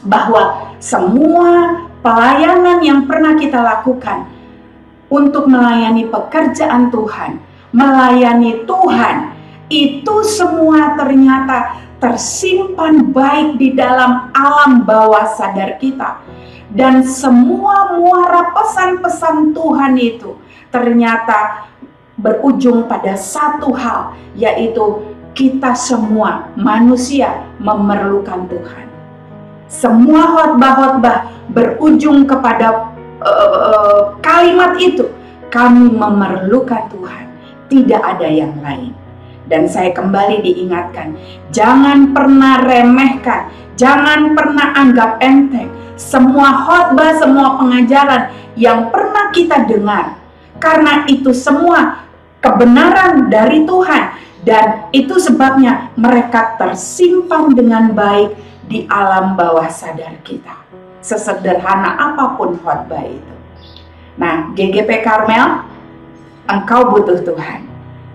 bahwa semua pelayanan yang pernah kita lakukan untuk melayani pekerjaan Tuhan, melayani Tuhan, itu semua ternyata tersimpan baik di dalam alam bawah sadar kita. Dan semua muara pesan-pesan Tuhan itu ternyata berujung pada satu hal, yaitu kita semua manusia memerlukan Tuhan. Semua khotbah-khotbah berujung kepada kalimat itu, kami memerlukan Tuhan, tidak ada yang lain. Dan saya kembali diingatkan, jangan pernah remehkan, jangan pernah anggap enteng semua khotbah, semua pengajaran yang pernah kita dengar, karena itu semua kebenaran dari Tuhan. Dan itu sebabnya mereka tersimpan dengan baik di alam bawah sadar kita, sesederhana apapun khotbah itu. Nah, GGP Karmel, engkau butuh Tuhan.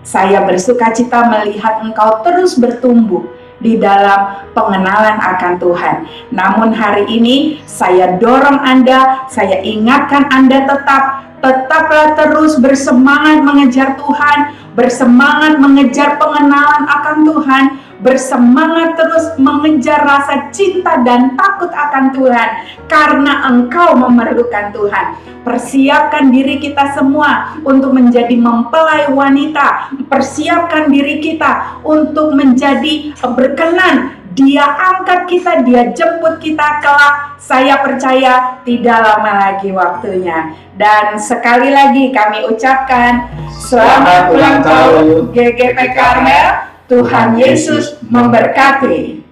Saya bersuka cita melihat engkau terus bertumbuh di dalam pengenalan akan Tuhan. Namun hari ini saya dorong Anda, saya ingatkan Anda tetaplah terus bersemangat mengejar Tuhan, bersemangat mengejar pengenalan akan Tuhan, bersemangat terus mengejar rasa cinta dan takut akan Tuhan, karena engkau memerlukan Tuhan. Persiapkan diri kita semua untuk menjadi mempelai wanita, persiapkan diri kita untuk menjadi berkenan. Dia angkat kita, dia jemput kita kelak. Saya percaya tidak lama lagi waktunya. Dan sekali lagi kami ucapkan selamat ulang tahun GGP Karmel. Tuhan Yesus memberkati.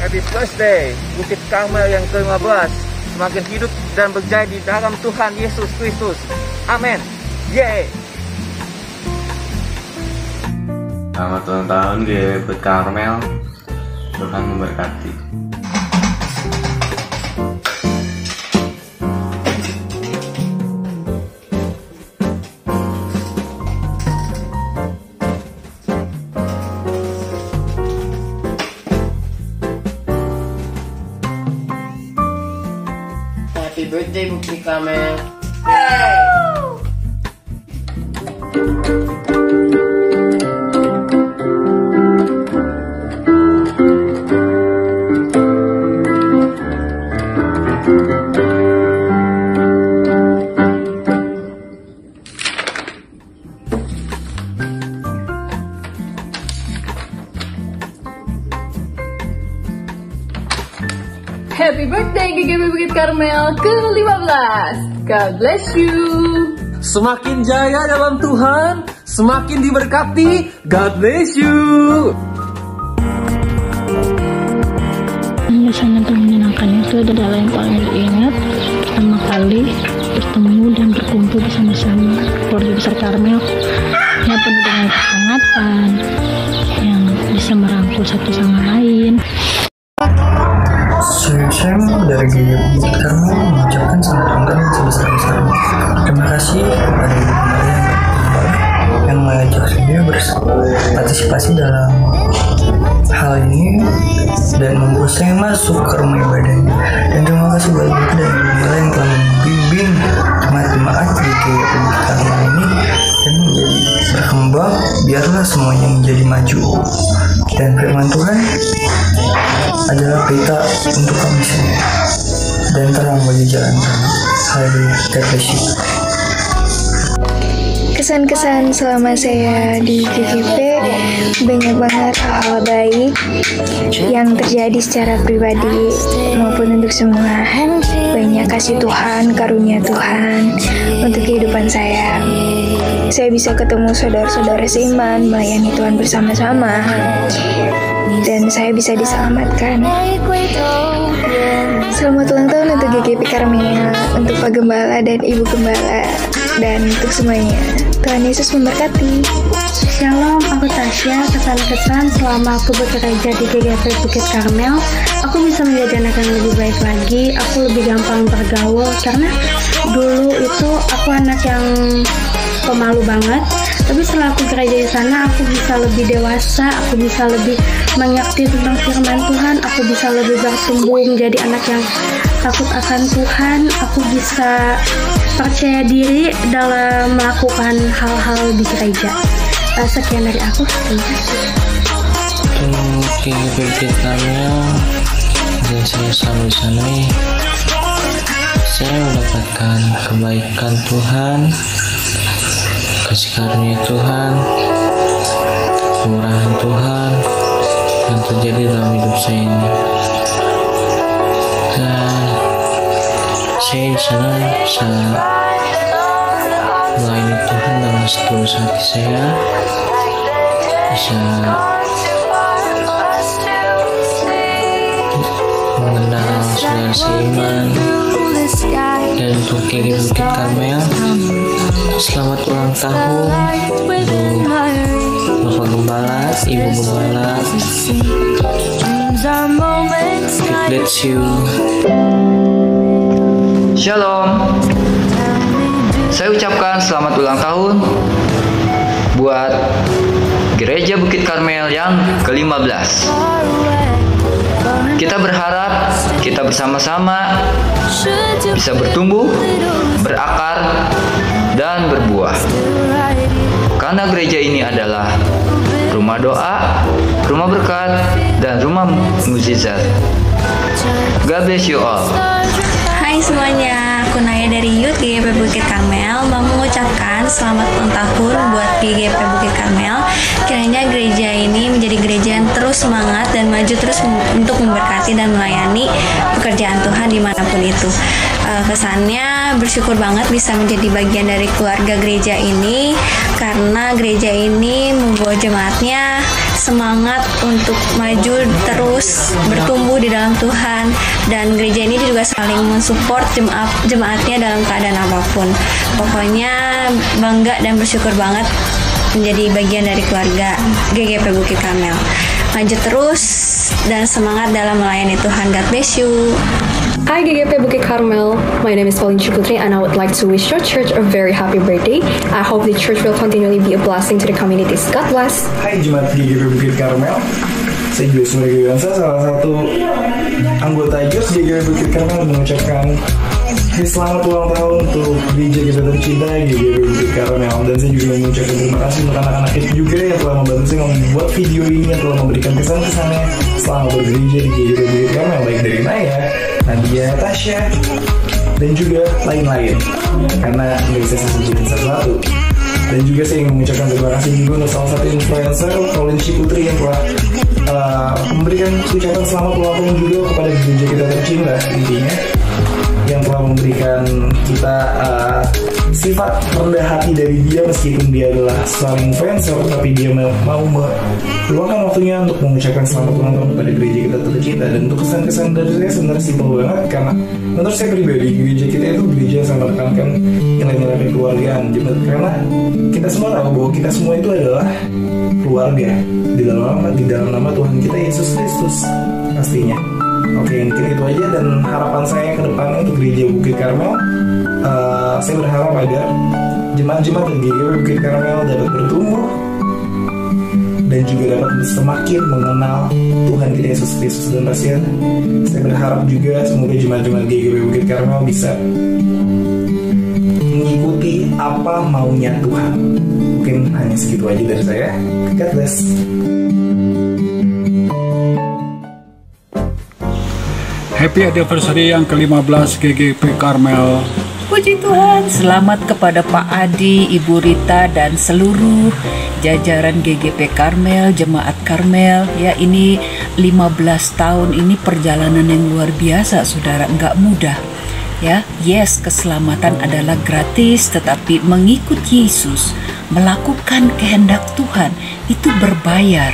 Happy birthday Bukit Karmel yang ke-15, semakin hidup dan berjaya di dalam Tuhan Yesus Kristus. Amin. Yeay. Selamat ulang tahun Bukit Karmel. Tuhan memberkati. birthday Bukit Karmel. Happy birthday GGB Bukit Karmel ke-15. God bless you. Semakin jaya dalam Tuhan, semakin diberkati. God bless you. Yang sangat menyenangkan itu adalah yang paling diingat pertama kali bertemu dan berkumpul bersama-sama keluarga besar Karmel yang penuh dengan kehangatan, yang bisa merangkul satu sama lain. Saya dari GGB Bukit Karmel mengucapkan selamat ulang tahun sebesar-besarnya. Terima kasih kepada Ibu Maria yang mengajak saya berpartisipasi dalam hal ini dan membuat saya masuk ke rumah ibadahnya. Dan terima kasih buat Ibu dan Ibu Maria yang telah membimbing jemaat di GGB Bukit Karmel ini dan menjadi berkembang. Biarlah semuanya menjadi maju. Dan firman Tuhan adalah berita untuk kami semua dan terang bagi jalan kami. Haleluya, God bless you. Kesan-kesan selama saya di GGP banyak banget hal-hal baik yang terjadi secara pribadi maupun untuk semua. Banyak kasih Tuhan, karunia Tuhan untuk kehidupan saya. Saya bisa ketemu saudara-saudara seiman, melayani Tuhan bersama-sama, dan saya bisa diselamatkan. Selamat ulang tahun untuk GGP Karmel, untuk Pak Gembala dan Ibu Gembala, dan untuk semuanya. Tuhan Yesus memberkati. Shalom, aku Tasya. Kesan-kesan selama aku bekerja di GGP Bukit Karmel, aku bisa menjadi anak yang lebih baik lagi. Aku lebih gampang bergaul karena dulu itu aku anak yang pemalu banget. Tapi setelah aku gereja di sana, aku bisa lebih dewasa, aku bisa lebih mengerti tentang firman Tuhan, aku bisa lebih bertumbuh menjadi anak yang takut akan Tuhan, aku bisa percaya diri dalam melakukan hal-hal di gereja. Sekian dari aku. Terima kasih. Untuk GGB Bukit Karmel dan saya selalu di sana, saya mendapatkan kebaikan Tuhan, kasih karunia Tuhan, kemurahan Tuhan yang terjadi dalam hidup saya ini. Dan saya di sana bisa melayani Tuhan dengan setulus hati saya, bisa mengenal saudara seiman. Dan untuk GGB Bukit Karmel, selamat ulang tahun untuk Bapak Gembala, Ibu Gembala. God bless you. Shalom. Saya ucapkan selamat ulang tahun buat Gereja Bukit Karmel yang ke-15. Kita berharap kita bersama-sama bisa bertumbuh, berakar, dan berbuah. Karena gereja ini adalah rumah doa, rumah berkat, dan rumah mukjizat. God bless you all. Hai semuanya, aku Naya dari Youth GGP Bukit Karmel mau mengucapkan selamat ulang tahun buat GGP Bukit Karmel. Kiranya gereja ini menjadi gereja yang terus semangat dan maju terus untuk memberkati dan melayani pekerjaan Tuhan dimanapun itu. Kesannya bersyukur banget bisa menjadi bagian dari keluarga gereja ini, karena gereja ini membawa jemaatnya semangat untuk maju terus bertumbuh di dalam Tuhan, dan gereja ini juga saling mensupport jemaatnya dalam keadaan apapun. Pokoknya bangga dan bersyukur banget menjadi bagian dari keluarga GGP Bukit Karmel. Maju terus dan semangat dalam melayani Tuhan. God bless you. Hi GGP Bukit Karmel, my name is Pauline Chukutri and I would like to wish your church a very happy birthday. I hope the church will continually be a blessing to the communities. God bless. Hai Jemaat GGP Bukit Karmel, saya Julius Muriansa, salah satu anggota GGP Bukit Karmel, mengucapkan Selamat ulang tahun untuk gereja kita tercinta GGP Bukit Karmel. Dan saya juga mengucapkan terima kasih untuk anak-anak kita juga yang telah membantu saya membuat video ini, yang telah memberikan kesan-kesannya selama bergereja di GGP Bukit Karmel, baik dari Naya, Nadia, Tasya, dan juga lain-lain. Karena nggak bisa saya sebutin satu-satu. Dan juga saya ingin mengucapkan terima kasih juga untuk salah satu influencer, Pauline Putri, yang telah memberikan ucapan selamat ulang tahun juga kepada gereja kita tercinta, intinya, yang telah memberikan kita sifat rendah hati dari dia, meskipun dia adalah seorang influencer, tapi dia mau meluangkan waktunya untuk mengucapkan selamat ulang tahun kepada gereja kita tercinta. Dan untuk kesan-kesan dari saya sebenarnya simpel banget, karena menurut saya pribadi gereja kita itu gereja yang sangat menekankan nilai-nilai kekeluargaan, karena kita semua tahu bahwa kita semua itu adalah keluarga di dalam nama Tuhan kita Yesus Kristus pastinya. Oke, mungkin itu aja, dan harapan saya ke depannya untuk gereja Bukit Karmel, saya berharap agar jemaat-jemaat dari GGP Bukit Karmel dapat bertumbuh dan juga dapat semakin mengenal Tuhan kita Yesus Kristus. Dan pastinya saya berharap juga semoga jemaat-jemaat GGP Bukit Karmel bisa mengikuti apa maunya Tuhan. Mungkin hanya segitu aja dari saya. God bless. Happy anniversary yang ke-15 GGP Karmel. Puji Tuhan, selamat kepada Pak Adi, Ibu Rita, dan seluruh jajaran GGP Karmel, Jemaat Karmel. Ya, ini 15 tahun ini perjalanan yang luar biasa, saudara, nggak mudah. Ya, yes, keselamatan adalah gratis, tetapi mengikut Yesus, melakukan kehendak Tuhan, itu berbayar.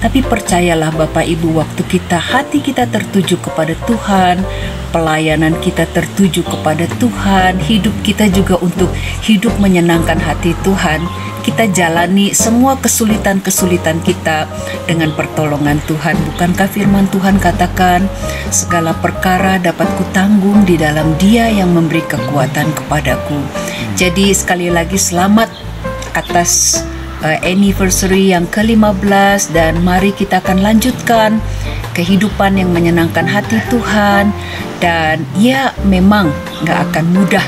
Tapi percayalah Bapak Ibu, waktu hati kita tertuju kepada Tuhan, pelayanan kita tertuju kepada Tuhan, hidup kita juga untuk hidup menyenangkan hati Tuhan, kita jalani semua kesulitan-kesulitan kita dengan pertolongan Tuhan. Bukankah firman Tuhan katakan, segala perkara dapat kutanggung di dalam Dia yang memberi kekuatan kepadaku. Jadi sekali lagi selamat atas anniversary yang ke-15, dan mari kita akan lanjutkan kehidupan yang menyenangkan hati Tuhan. Dan ya, memang gak akan mudah,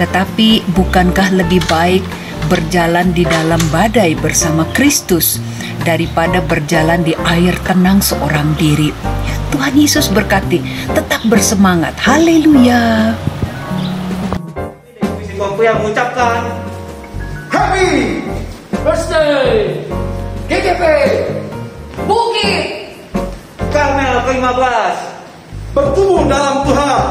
tetapi bukankah lebih baik berjalan di dalam badai bersama Kristus daripada berjalan di air tenang seorang diri. Tuhan Yesus berkati, tetap bersemangat. Haleluya. Misi yang mengucapkan Happy Birthday GGP Bukit Karmel ke-15. Bertumbuh dalam Tuhan,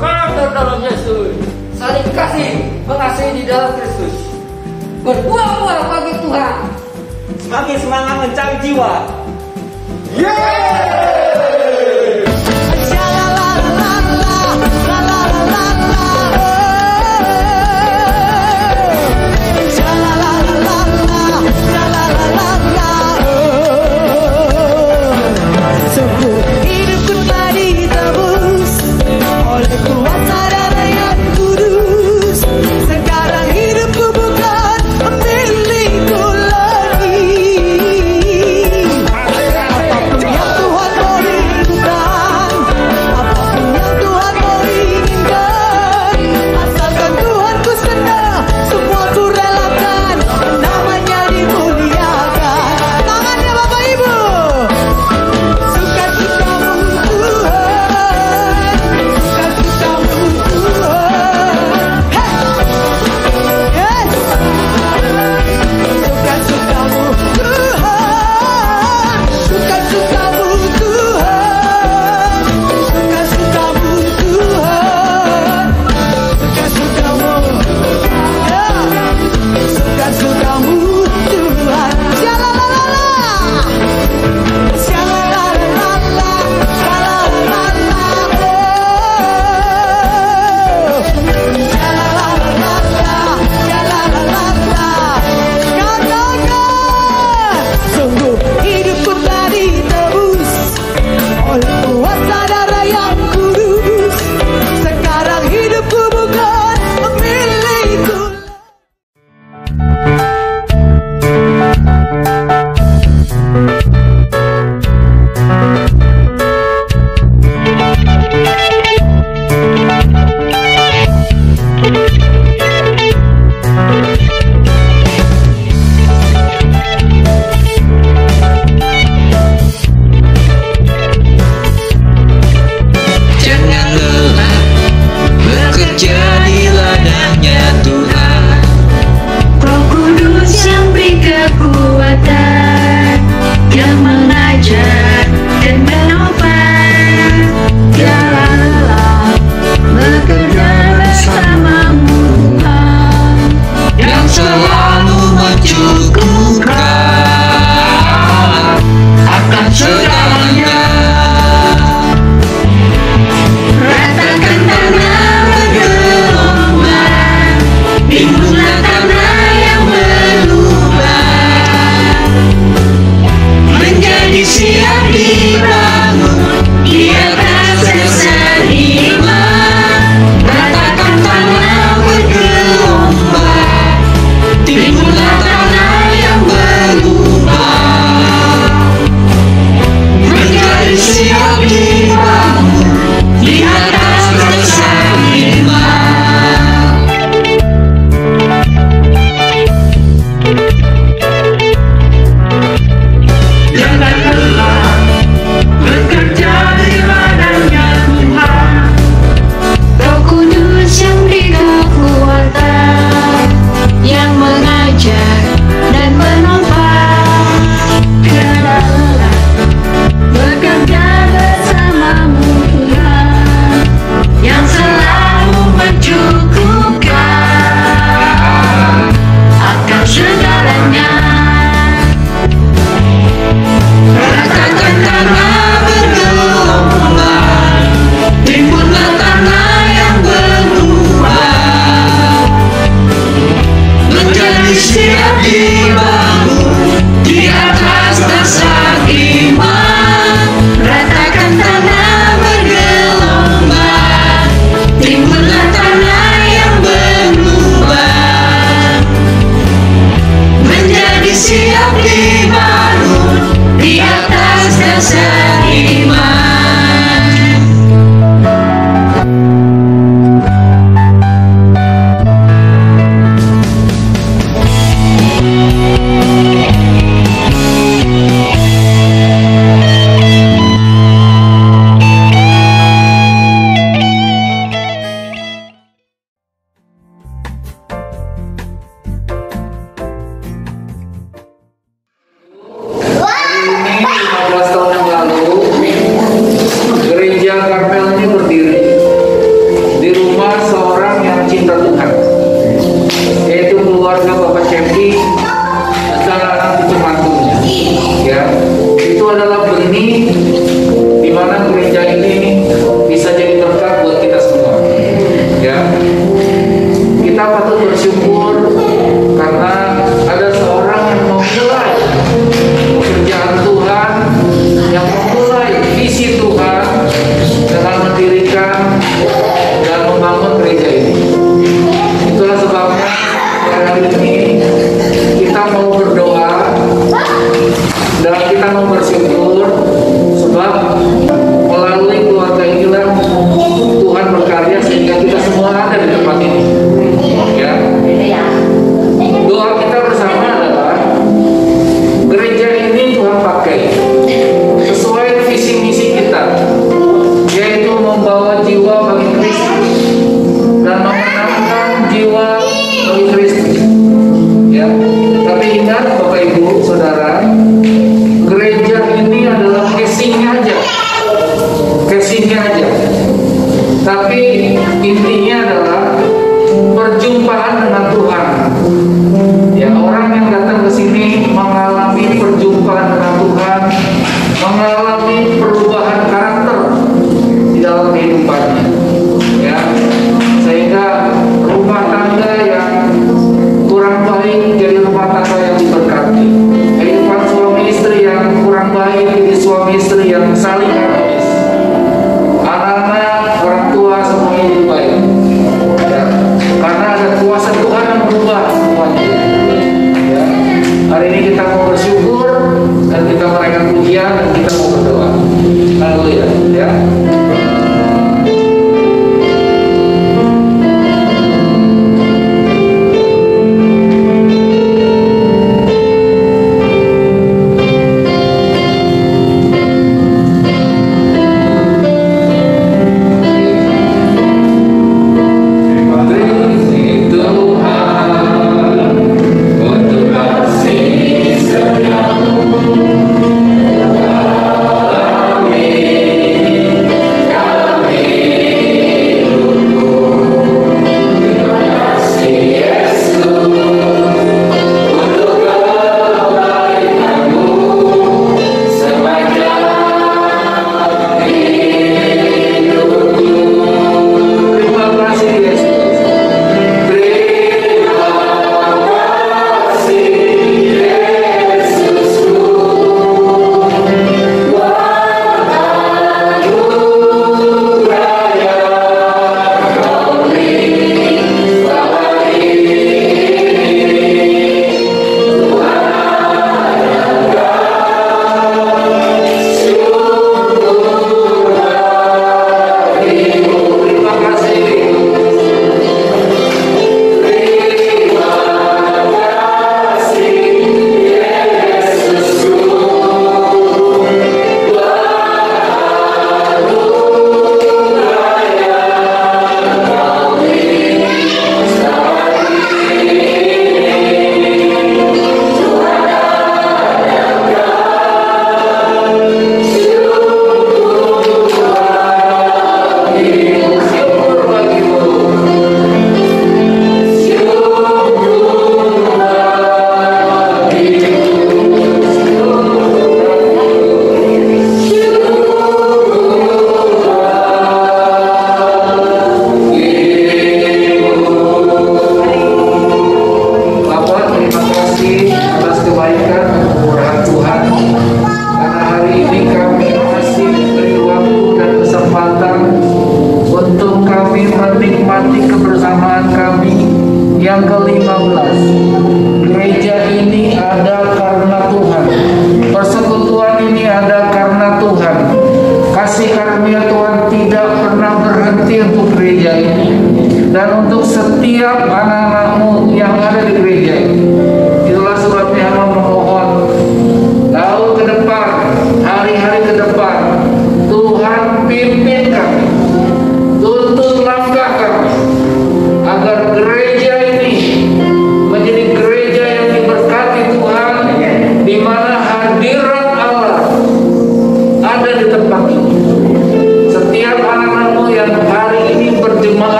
karakter dalam Yesus, saling kasih mengasihi di dalam Kristus, berbuah-buah bagi Tuhan, semakin semangat mencari jiwa. Yeay! Tuhan selalu mencukupkan akan segalanya. Ratakan tanah bergelombang, timbullah tanah yang berlubang, menjadi siap dibangun di atas dasar iman. Ratakan tanah bergelombang, timbullah tanah yang berlubang, menjadi siap dibangun di atas dasar iman. Janganlah bekerja di ladangnya Tuhan, Roh Kudus yang beri kekuatan, yang mengajar dan menopang. Janganlah bekerja bersamamu Tuhan, yang selalu mencukupkan akan segalanya. Ratakan tanah bergelombang, timbullah tanah yang berlubang, menjadi siap dibangun di atas dasar iman. Ratakan tanah bergelombang, timbullah tanah yang berlubang, menjadi siap dibangun di atas dasar iman. Ini 15 tahun yang lalu gereja Karmel ini berdiri di rumah seorang yang cinta Tuhan, yaitu keluarga Bapak Cepi dan anak cucu mantunya. Ya, itu adalah benih di mana gereja ini bisa jadi berkat buat kita semua. Ya, kita patut bersyukur karena ada seorang yang memulai pekerjaan Tuhan, yang memulai visi Tuhan dengan mendirikan dan membangun gereja ini. Itulah sebabnya pada hari ini kita mau berdoa dan kita mau bersyukur sebab melalui keluarga inilah Tuhan berkarya sehingga kita semua ada di tempat ini. Ya. Doa kita bersama adalah gereja ini Tuhan pakai sesuai visi misi kita, yaitu membawa jiwa bagi Kristus dan memenangkan jiwa bagi Kristus. Ya, tapi ingat Bapak Ibu Saudara, gereja ini adalah casingnya aja, tapi intinya adalah perjumpaan dengan Tuhan. Ya, orang yang datang ke sini mengalami perjumpaan dengan Tuhan, mengalami perubahan karakter di dalam kehidupannya. Ya, sehingga rumah tangga yang kurang baik jadi rumah tangga yang diberkati. Kehidupan suami istri yang kurang baik jadi suami istri yang saling harmonis. Anak-anak, orang tua semuanya jadi baik. Ya, karena ada kuasa Tuhan yang berubah semuanya. Ya, hari ini kita mau bersyukur dan kita menaikkan pujian dan kita mau berdoa. Haleluya. Ya. Tuhan, untuk kasih setiamu.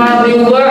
jemaat diubah